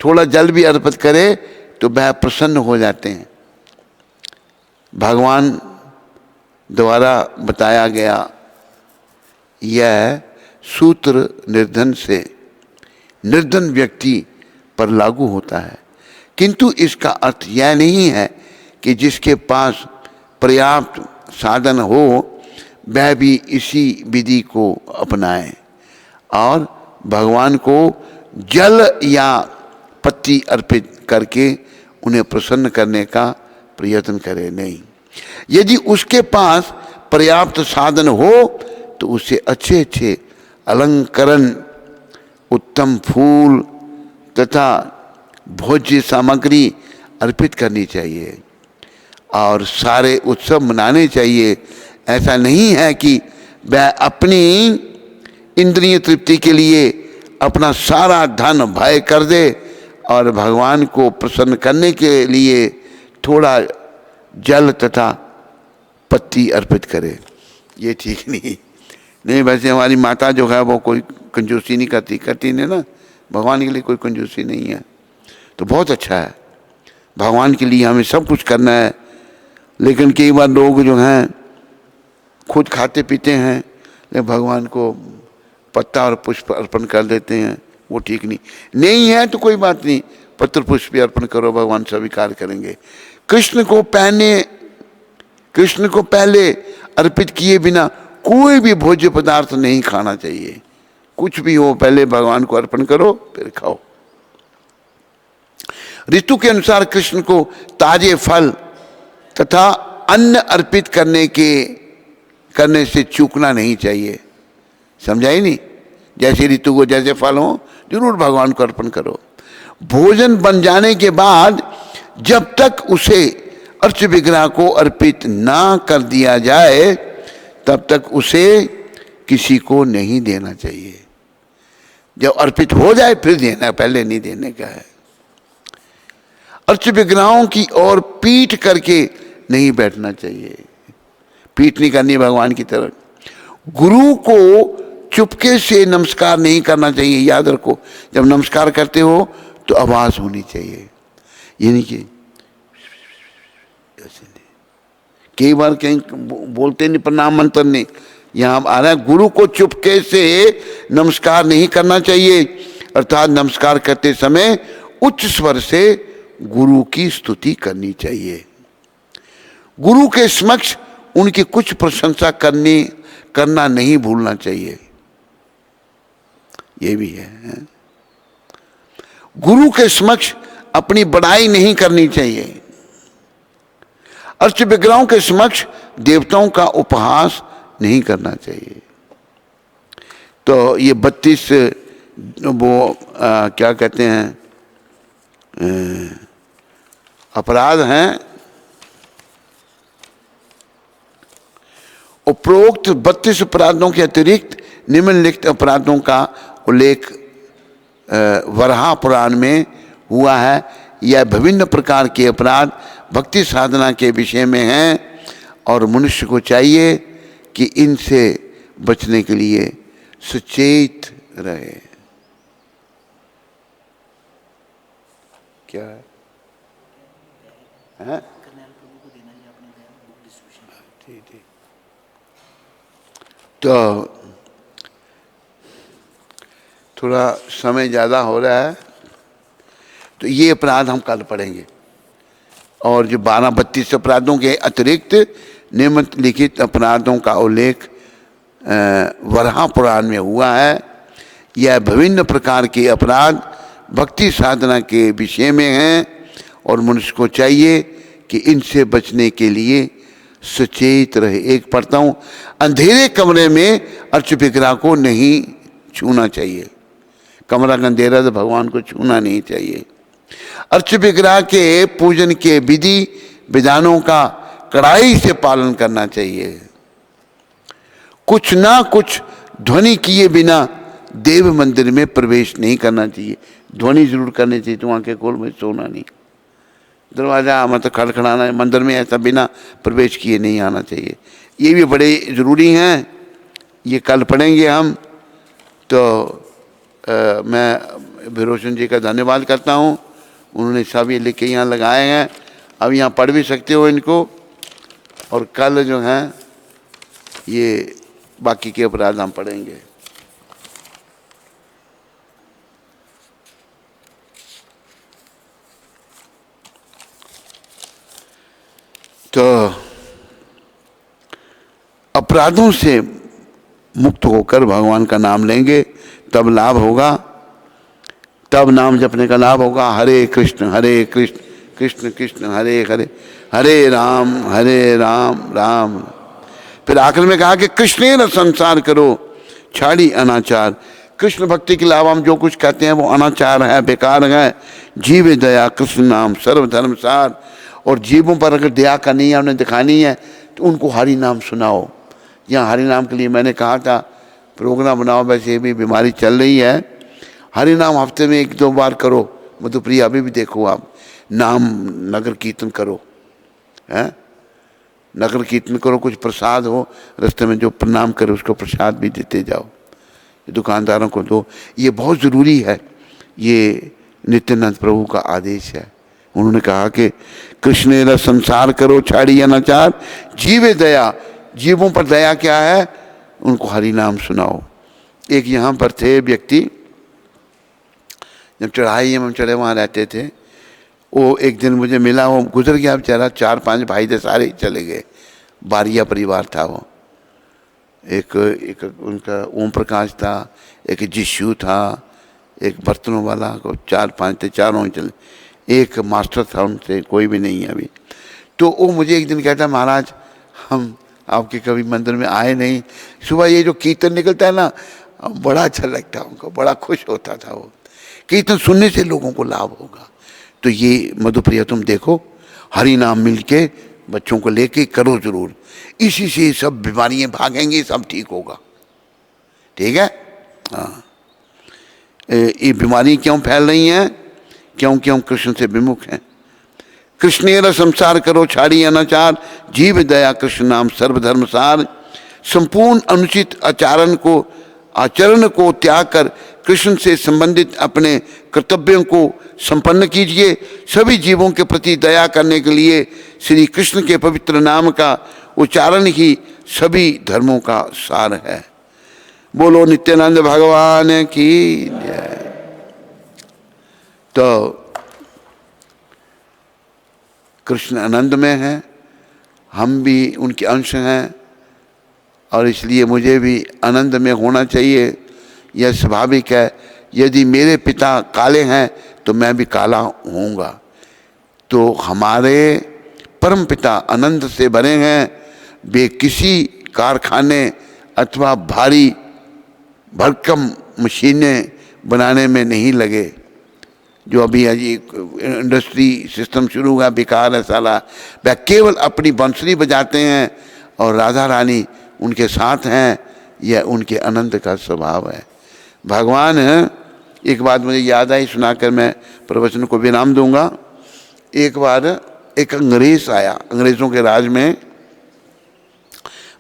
S1: थोड़ा जल भी अर्पित करे तो वह प्रसन्न हो जाते हैं। भगवान द्वारा बताया गया यह सूत्र निर्धन व्यक्ति पर लागू होता है, किंतु इसका अर्थ यह नहीं है कि जिसके पास पर्याप्त साधन हो वह भी इसी विधि को अपनाए और भगवान को जल या पत्ती अर्पित करके उन्हें प्रसन्न करने का प्रयत्न करे। नहीं, यदि उसके पास पर्याप्त साधन हो तो उसे अच्छे अच्छे अलंकरण, उत्तम फूल तथा भोज्य सामग्री अर्पित करनी चाहिए और सारे उत्सव मनाने चाहिए। ऐसा नहीं है कि वह अपनी इंद्रिय तृप्ति के लिए अपना सारा धन व्यय कर दे और भगवान को प्रसन्न करने के लिए थोड़ा जल तथा पत्ती अर्पित करे, ये ठीक नहीं। वैसे हमारी माता जो है वो कोई कंजूसी नहीं करती नहीं ना, भगवान के लिए कोई कंजूसी नहीं है, तो बहुत अच्छा है। भगवान के लिए हमें सब कुछ करना है, लेकिन कई बार लोग जो हैं खुद खाते पीते हैं भगवान को पत्ता और पुष्प अर्पण कर देते हैं, वो ठीक नहीं है तो कोई बात नहीं, पत्र पुष्प भी अर्पण करो, भगवान स्वीकार करेंगे। कृष्ण को पहले अर्पित किए बिना कोई भी भोज्य पदार्थ नहीं खाना चाहिए। कुछ भी हो पहले भगवान को अर्पण करो फिर खाओ। ऋतु के अनुसार कृष्ण को ताजे फल तथा अन्न अर्पित करने से चूकना नहीं चाहिए। समझा ही नहीं? जैसे ऋतु को जैसे फल हो जरूर भगवान को अर्पण करो। भोजन बन जाने के बाद जब तक उसे अर्च विग्रह को अर्पित ना कर दिया जाए तब तक उसे किसी को नहीं देना चाहिए। जब अर्पित हो जाए फिर देना, पहले नहीं देने का है। अर्च विग्रहों की ओर पीठ करके नहीं बैठना चाहिए, पीठ नहीं करनी भगवान की तरफ। गुरु को चुपके से नमस्कार नहीं करना चाहिए, याद रखो। जब नमस्कार करते हो तो आवाज होनी चाहिए, ये नहीं कि कई बार कहीं बोलते नहीं प्रणाम मंत्र नहीं, यहाँ आ रहा है गुरु को चुपके से नमस्कार नहीं करना चाहिए, अर्थात नमस्कार करते समय उच्च स्वर से गुरु की स्तुति करनी चाहिए। गुरु के समक्ष उनकी कुछ प्रशंसा करना नहीं भूलना चाहिए, ये भी है। गुरु के समक्ष अपनी बड़ाई नहीं करनी चाहिए। अर्च विग्रहों के समक्ष देवताओं का उपहास नहीं करना चाहिए। तो ये 32 क्या कहते हैं अपराध हैं। उपरोक्त 32 अपराधों के अतिरिक्त निम्नलिखित अपराधों का उल्लेख वराह पुराण में हुआ है। यह विभिन्न प्रकार के अपराध भक्ति साधना के विषय में हैं और मनुष्य को चाहिए कि इनसे बचने के लिए सचेत रहे। क्या है? ठीक। तो थोड़ा समय ज़्यादा हो रहा है तो ये अपराध हम कल पढ़ेंगे। और जो 12-32 अपराधों के अतिरिक्त निम्नलिखित अपराधों का उल्लेख वराह पुराण में हुआ है। यह विभिन्न प्रकार के अपराध भक्ति साधना के विषय में हैं और मनुष्य को चाहिए कि इनसे बचने के लिए सचेत रहे। एक पढ़ता हूँ, अंधेरे कमरे में अर्च विग्रह को नहीं छूना चाहिए। कमरा अंधेरा तो भगवान को छूना नहीं चाहिए। अर्च विग्रह के पूजन के विधि विधानों का कड़ाई से पालन करना चाहिए। कुछ ना कुछ ध्वनि किए बिना देव मंदिर में प्रवेश नहीं करना चाहिए। ध्वनि जरूर करनी चाहिए, तो आंखें खोल में सोना नहीं, दरवाजा मतलब खड़खड़ाना, मंदिर में ऐसा बिना प्रवेश किए नहीं आना चाहिए। ये भी बड़े ज़रूरी हैं, ये कल पढ़ेंगे हम। तो मैं विरोचन जी का धन्यवाद करता हूँ, उन्होंने सब ये लिख के यहाँ लगाए हैं। अब यहाँ पढ़ भी सकते हो इनको, और कल जो हैं ये बाकी के अपराध हम पढ़ेंगे। तो अपराधों से मुक्त होकर भगवान का नाम लेंगे तब लाभ होगा, तब नाम जपने का लाभ होगा। हरे कृष्ण कृष्ण कृष्ण हरे हरे, हरे राम राम। फिर आखिर में कहा कि कृष्ण न संसार करो छाड़ी अनाचार। कृष्ण भक्ति के अलावा हम जो कुछ कहते हैं वो अनाचार है, बेकार है। जीव दया कृष्ण नाम सर्वधर्म सार। और जीवों पर अगर दया करनी है, उन्हें दिखानी है, तो उनको हरि नाम सुनाओ। यहाँ हरि नाम के लिए मैंने कहा था प्रोग्राम बनाओ, वैसे भी बीमारी चल रही है। हरि नाम हफ्ते में 1-2 बार करो। मधुप्रिया अभी भी देखो, आप नाम नगर कीर्तन करो, हैं नगर कीर्तन करो। कुछ प्रसाद हो रास्ते में जो प्रणाम करे उसको प्रसाद भी देते जाओ, दुकानदारों को दो। ये बहुत ज़रूरी है, ये नित्यानंद प्रभु का आदेश है। उन्होंने कहा कि कृष्ण संसार करो छाड़ी अनाचार, जीवे दया। जीवों पर दया क्या है? उनको हरि नाम सुनाओ। एक यहाँ पर थे व्यक्ति, जब चढ़ाई में हम चढ़े वहाँ रहते थे, वो एक दिन मुझे मिला, वो गुजर गया बेचारा, 4-5 भाई थे, सारे ही चले गए। बारिया परिवार था वो। एक उनका ओम प्रकाश था, एक जिशु था, एक बर्तनों वाला, 4-5 थे, चारों ही चले। एक मास्टर था, उनसे कोई भी नहीं है अभी। तो वो मुझे एक दिन कहता, महाराज हम आपके कभी मंदिर में आए नहीं, सुबह ये जो कीर्तन निकलता है ना, बड़ा अच्छा लगता है उनको, बड़ा खुश होता था वो। कीर्तन सुनने से लोगों को लाभ होगा। तो ये मधुप्रिया तुम देखो, हरि नाम मिल के बच्चों को लेके करो जरूर, इसी से सब बीमारियां भागेंगी, सब ठीक होगा। ठीक है। हाँ, ये बीमारी क्यों फैल रही हैं? क्योंकि हम कृष्ण से विमुख हैं। कृष्णेर संसार करो छाड़ी अनाचार, जीव दया कृष्ण नाम सर्वधर्म सार। संपूर्ण अनुचित आचरण को त्याग कर कृष्ण से संबंधित अपने कर्तव्यों को संपन्न कीजिए। सभी जीवों के प्रति दया करने के लिए श्री कृष्ण के पवित्र नाम का उच्चारण ही सभी धर्मों का सार है। बोलो नित्यानंद भगवान की जय। तो कृष्ण आनंद में हैं, हम भी उनके अंश हैं, और इसलिए मुझे भी आनंद में होना चाहिए। यह स्वाभाविक है। यदि मेरे पिता काले हैं तो मैं भी काला होऊंगा। तो हमारे परम पिता आनंद से भरे हैं। वे किसी कारखाने अथवा भारी भरकम मशीनें बनाने में नहीं लगे। जो अभी इंडस्ट्री सिस्टम शुरू हुआ, बेकार है साला। वह केवल अपनी बंसुरी बजाते हैं और राधा रानी उनके साथ हैं। यह उनके आनंद का स्वभाव है। भगवान है। एक बात मुझे याद आई, सुनाकर मैं प्रवचन को विराम दूंगा। एक बार एक अंग्रेज आया, अंग्रेज़ों के राज में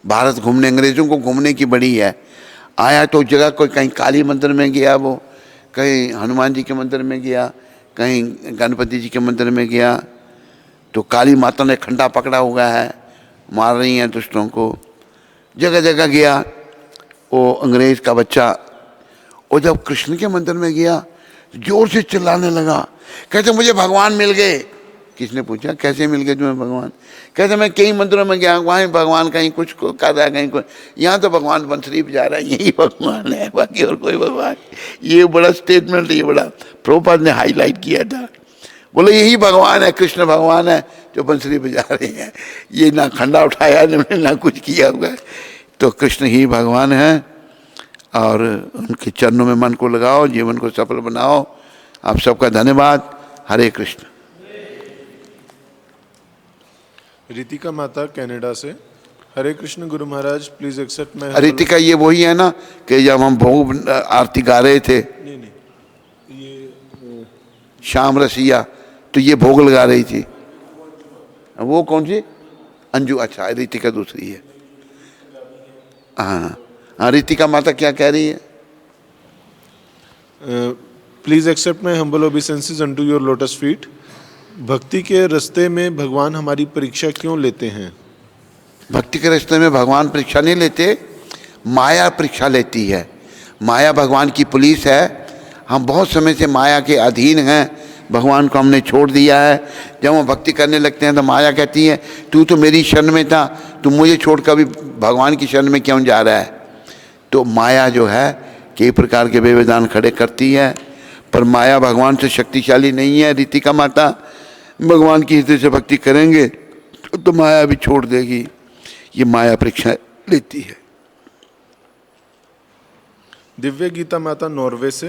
S1: भारत घूमने, अंग्रेज़ों को घूमने की बड़ी है। आया तो जगह कोई कहीं काली मंदिर में गया, वो कहीं हनुमान जी के मंदिर में गया, कहीं गणपति जी के मंदिर में गया। तो काली माता ने खंडा पकड़ा हुआ है, मार रही हैं दुष्टों को। जगह जगह गया वो अंग्रेज़ का बच्चा। और जब कृष्ण के मंदिर में गया जोर से चिल्लाने लगा, कहते मुझे भगवान मिल गए। किसने पूछा कैसे मिल गए तुम्हें भगवान? कहते मैं कई मंदिरों में गया, वहाँ भगवान कहीं कुछ कर रहा है, कहीं कुछ, यहाँ तो भगवान बंसुरी बजा रहा है, यही भगवान है, बाकी और कोई भगवान। ये बड़ा स्टेटमेंट, ये बड़ा प्रभुपाद ने हाईलाइट किया था। बोले यही भगवान है, कृष्ण भगवान है जो बंसुरी बजा रहे हैं। ये ना खंडा उठाया ना कुछ किया हुआ है। तो कृष्ण ही भगवान है, और उनके चरणों में मन को लगाओ, जीवन को सफल बनाओ। आप सबका धन्यवाद। हरे कृष्ण।
S3: रितिका माता कनाडा से। हरे Krishna Guru Maharaj, please accept my.
S1: Ritika ये वही है ना कि जब हम भोग आरती गा रहे थे?
S3: नहीं, ये
S1: श्याम रसिया, तो ये भोग लगा रही थी। वो कौन सी? अंजू। अच्छा, रितिका दूसरी है। हाँ हाँ, रितिका माता क्या कह रही है?
S3: Please accept my humble obeisances unto your lotus feet. भक्ति के रास्ते में भगवान हमारी परीक्षा क्यों लेते हैं?
S1: भक्ति के रास्ते में भगवान परीक्षा नहीं लेते, माया परीक्षा लेती है। माया भगवान की पुलिस है। हम बहुत समय से माया के अधीन हैं, भगवान को हमने छोड़ दिया है। जब हम भक्ति करने लगते हैं तो माया कहती है तू तो मेरी शरण में था, तू मुझे छोड़ कर भी भगवान की शरण में क्यों जा रहा है? तो माया जो है कई प्रकार के विधान खड़े करती है, पर माया भगवान से शक्तिशाली नहीं है। रितिका माता, भगवान की हृदय से भक्ति करेंगे तो माया भी छोड़ देगी। ये माया परीक्षा लेती है।
S3: दिव्य गीता माता नॉर्वे से।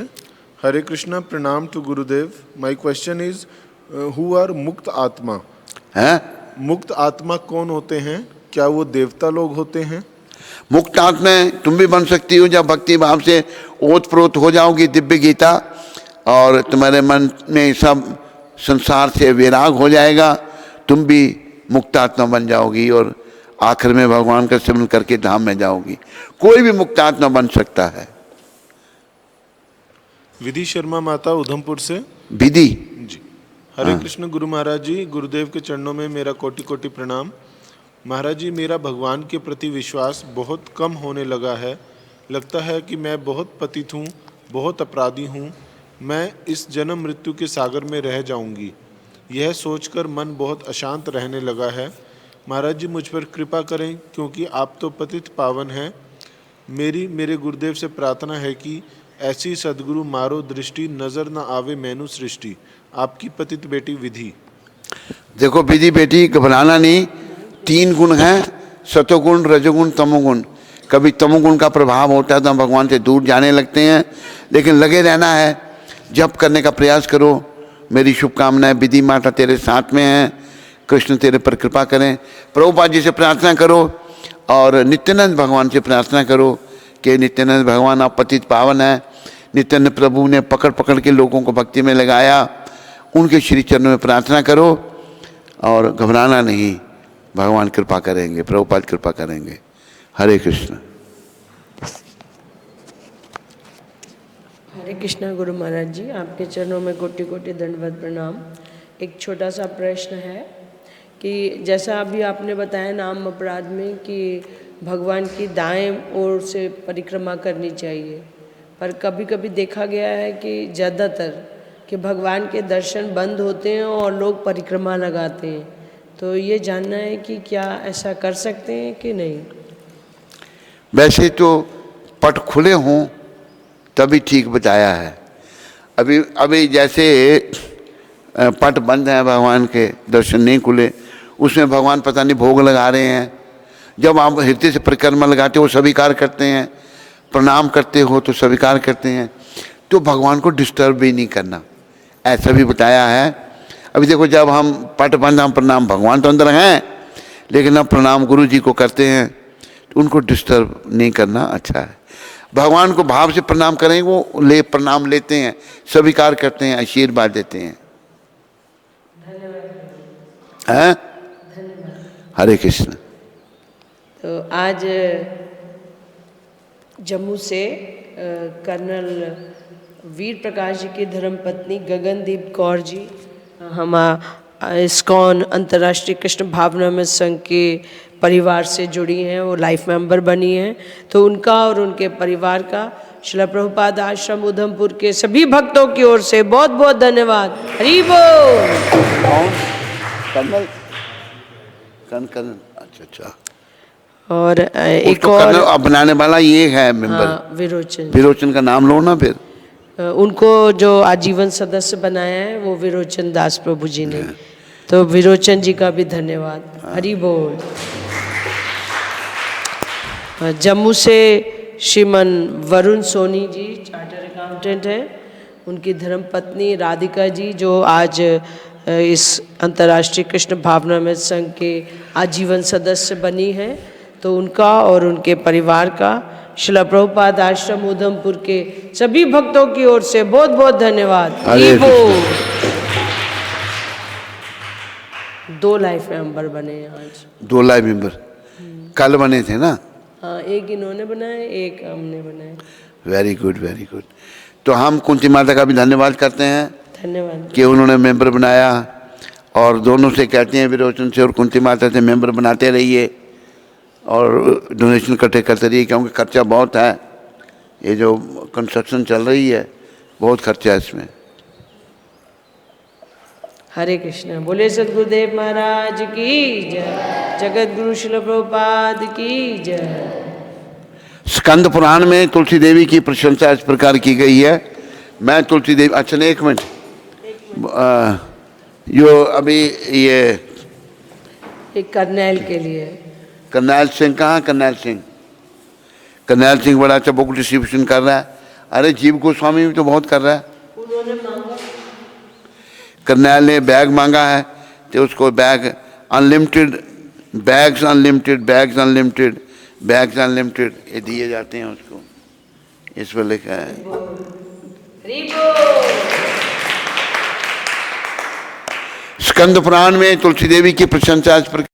S3: हरे कृष्णा, प्रणाम to Gurudev. My question is who are मुक्त आत्मा?
S1: हैं?
S3: मुक्त आत्मा कौन होते हैं? क्या वो देवता लोग होते हैं?
S1: मुक्त आत्मा तुम भी बन सकती हो जब भक्ति भाव से ओतप्रोत हो जाओगी दिव्य गीता, और तुम्हारे मन में सब संसार से वैराग हो जाएगा। तुम भी मुक्त आत्मा बन जाओगी और आखिर में भगवान का सिमरन करके धाम में जाओगी। कोई भी मुक्त आत्मा बन सकता है।
S3: विधि शर्मा माता उधमपुर से।
S1: विधि
S3: जी। हरे कृष्ण गुरु महाराज जी, गुरुदेव के चरणों में मेरा कोटि कोटि प्रणाम। महाराज जी, मेरा भगवान के प्रति विश्वास बहुत कम होने लगा है। लगता है कि मैं बहुत पतित हूँ, बहुत अपराधी हूँ। मैं इस जन्म मृत्यु के सागर में रह जाऊंगी। यह सोचकर मन बहुत अशांत रहने लगा है। महाराज जी, मुझ पर कृपा करें, क्योंकि आप तो पतित पावन हैं। मेरी मेरे गुरुदेव से प्रार्थना है कि ऐसी सद्गुरु मारो दृष्टि, नजर न आवे मैनु सृष्टि। आपकी पतित बेटी विधि।
S1: देखो विधि बेटी, घबराना नहीं। 3 गुण हैं, सतोगुण, रजोगुण, तमोगुण। कभी तमोगुण का प्रभाव होता है तो हम भगवान से दूर जाने लगते हैं, लेकिन लगे रहना है, जप करने का प्रयास करो। मेरी शुभकामनाएं। विधि माता तेरे साथ में हैं, कृष्ण तेरे पर कृपा करें। प्रभुपाद जी से प्रार्थना करो और नित्यानंद भगवान से प्रार्थना करो कि नित्यानंद भगवान आप पतित पावन हैं। नित्यानंद प्रभु ने पकड़ पकड़ के लोगों को भक्ति में लगाया, उनके श्री चरणों में प्रार्थना करो और घबराना नहीं, भगवान कृपा करेंगे, प्रभुपाद कृपा करेंगे। हरे कृष्ण।
S4: हरे कृष्णा गुरु महाराज जी, आपके चरणों में कोटि कोटि दंडवत प्रणाम। एक छोटा सा प्रश्न है कि जैसा अभी आपने बताया नाम अपराध में कि भगवान की दाएं ओर से परिक्रमा करनी चाहिए, पर कभी कभी देखा गया है कि ज़्यादातर कि भगवान के दर्शन बंद होते हैं और लोग परिक्रमा लगाते हैं। तो ये जानना है कि क्या ऐसा कर सकते हैं कि नहीं।
S1: वैसे तो पट खुले हों तभी ठीक बताया है। अभी जैसे पट बंद हैं, भगवान के दर्शन नहीं खुले, उसमें भगवान पता नहीं भोग लगा रहे हैं। जब आप हृदय से परिक्रमा लगाते हो स्वीकार करते हैं, प्रणाम करते हो तो स्वीकार करते हैं, तो भगवान को डिस्टर्ब भी नहीं करना, ऐसा भी बताया है। अभी देखो, जब हम पट बंद, हम प्रणाम, भगवान तो अंदर हैं लेकिन हम प्रणाम गुरु जी को करते हैं, तो उनको डिस्टर्ब नहीं करना अच्छा है। भगवान को भाव से प्रणाम करें, वो प्रणाम लेते हैं, स्वीकार करते हैं, आशीर्वाद देते हैं। हैं? हरे कृष्ण।
S4: तो आज जम्मू से कर्नल वीर प्रकाश जी की धर्मपत्नी गगनदीप कौर जी हम इस्कॉन अंतर्राष्ट्रीय कृष्ण भावनामृत संघ के परिवार से जुड़ी हैं, वो लाइफ मेंबर बनी हैं। तो उनका और उनके परिवार का श्रील प्रभुपाद आश्रम उधमपुर के सभी भक्तों की ओर से बहुत बहुत धन्यवाद। हरि बोल।
S1: कर्नल कर्नल, अच्छा।
S4: और एक
S1: तो
S4: और
S1: अब बनाने वाला ये है मेंबर।
S4: हाँ, विरोचन।
S1: विरोचन का नाम लो ना फिर।
S4: उनको जो आजीवन सदस्य बनाया है वो विरोचन दास प्रभु जी ने, तो विरोचन जी का भी धन्यवाद। हरि बोल। जम्मू से श्रीमन वरुण सोनी जी चार्टर अकाउंटेंट हैं, उनकी धर्मपत्नी राधिका जी जो आज इस अंतर्राष्ट्रीय कृष्ण भावनामृत संघ के आजीवन सदस्य बनी हैं, तो उनका और उनके परिवार का श्रील प्रभुपाद आश्रम उधमपुर के सभी भक्तों की ओर से बहुत बहुत धन्यवाद।
S1: हरे कृष्ण।
S4: 2 लाइफ मेंबर बने हैं आज।
S1: 2 लाइफ मेंबर कल बने थे ना?
S4: हाँ, एक इन्होंने बनाया, एक हमने बनाया।
S1: Very good, very good. तो हम कुंती माता का भी धन्यवाद करते हैं,
S4: धन्यवाद
S1: कि उन्होंने मेंबर बनाया, और दोनों से कहते हैं, विरोचन से और कुंती माता से, मेंबर बनाते रहिए और डोनेशन इकट्ठे करते रहिए, क्योंकि खर्चा बहुत है। ये जो कंस्ट्रक्शन चल रही है बहुत खर्चा है इसमें।
S4: हरे कृष्ण। बोले सद्गुरुदेव महाराज की जय, जगत गुरु श्रील प्रभुपाद की जय।
S1: स्कंद पुराण में तुलसी देवी की प्रशंसा इस प्रकार की गई है। मैं तुलसी देवी, अच्छा नहीं, एक मिनट, जो अभी ये
S4: एक करनैल के लिए,
S1: करनैल सिंह, कहाँ करनैल सिंह? करनैल सिंह बड़ा अच्छा बुक डिस्ट्रीब्यूशन कर रहा है। अरे जीव गोस्वामी भी तो बहुत कर रहा है।
S4: उन्होंने मांगा,
S1: करनैल ने बैग मांगा है, तो उसको bag unlimited, bags unlimited, bags unlimited, bags unlimited ये दिए जाते हैं उसको, इस पर लिखा है।
S4: हरि बोल।
S1: स्कंद पुराण में तुलसी देवी की प्रशंसा इस प्रकार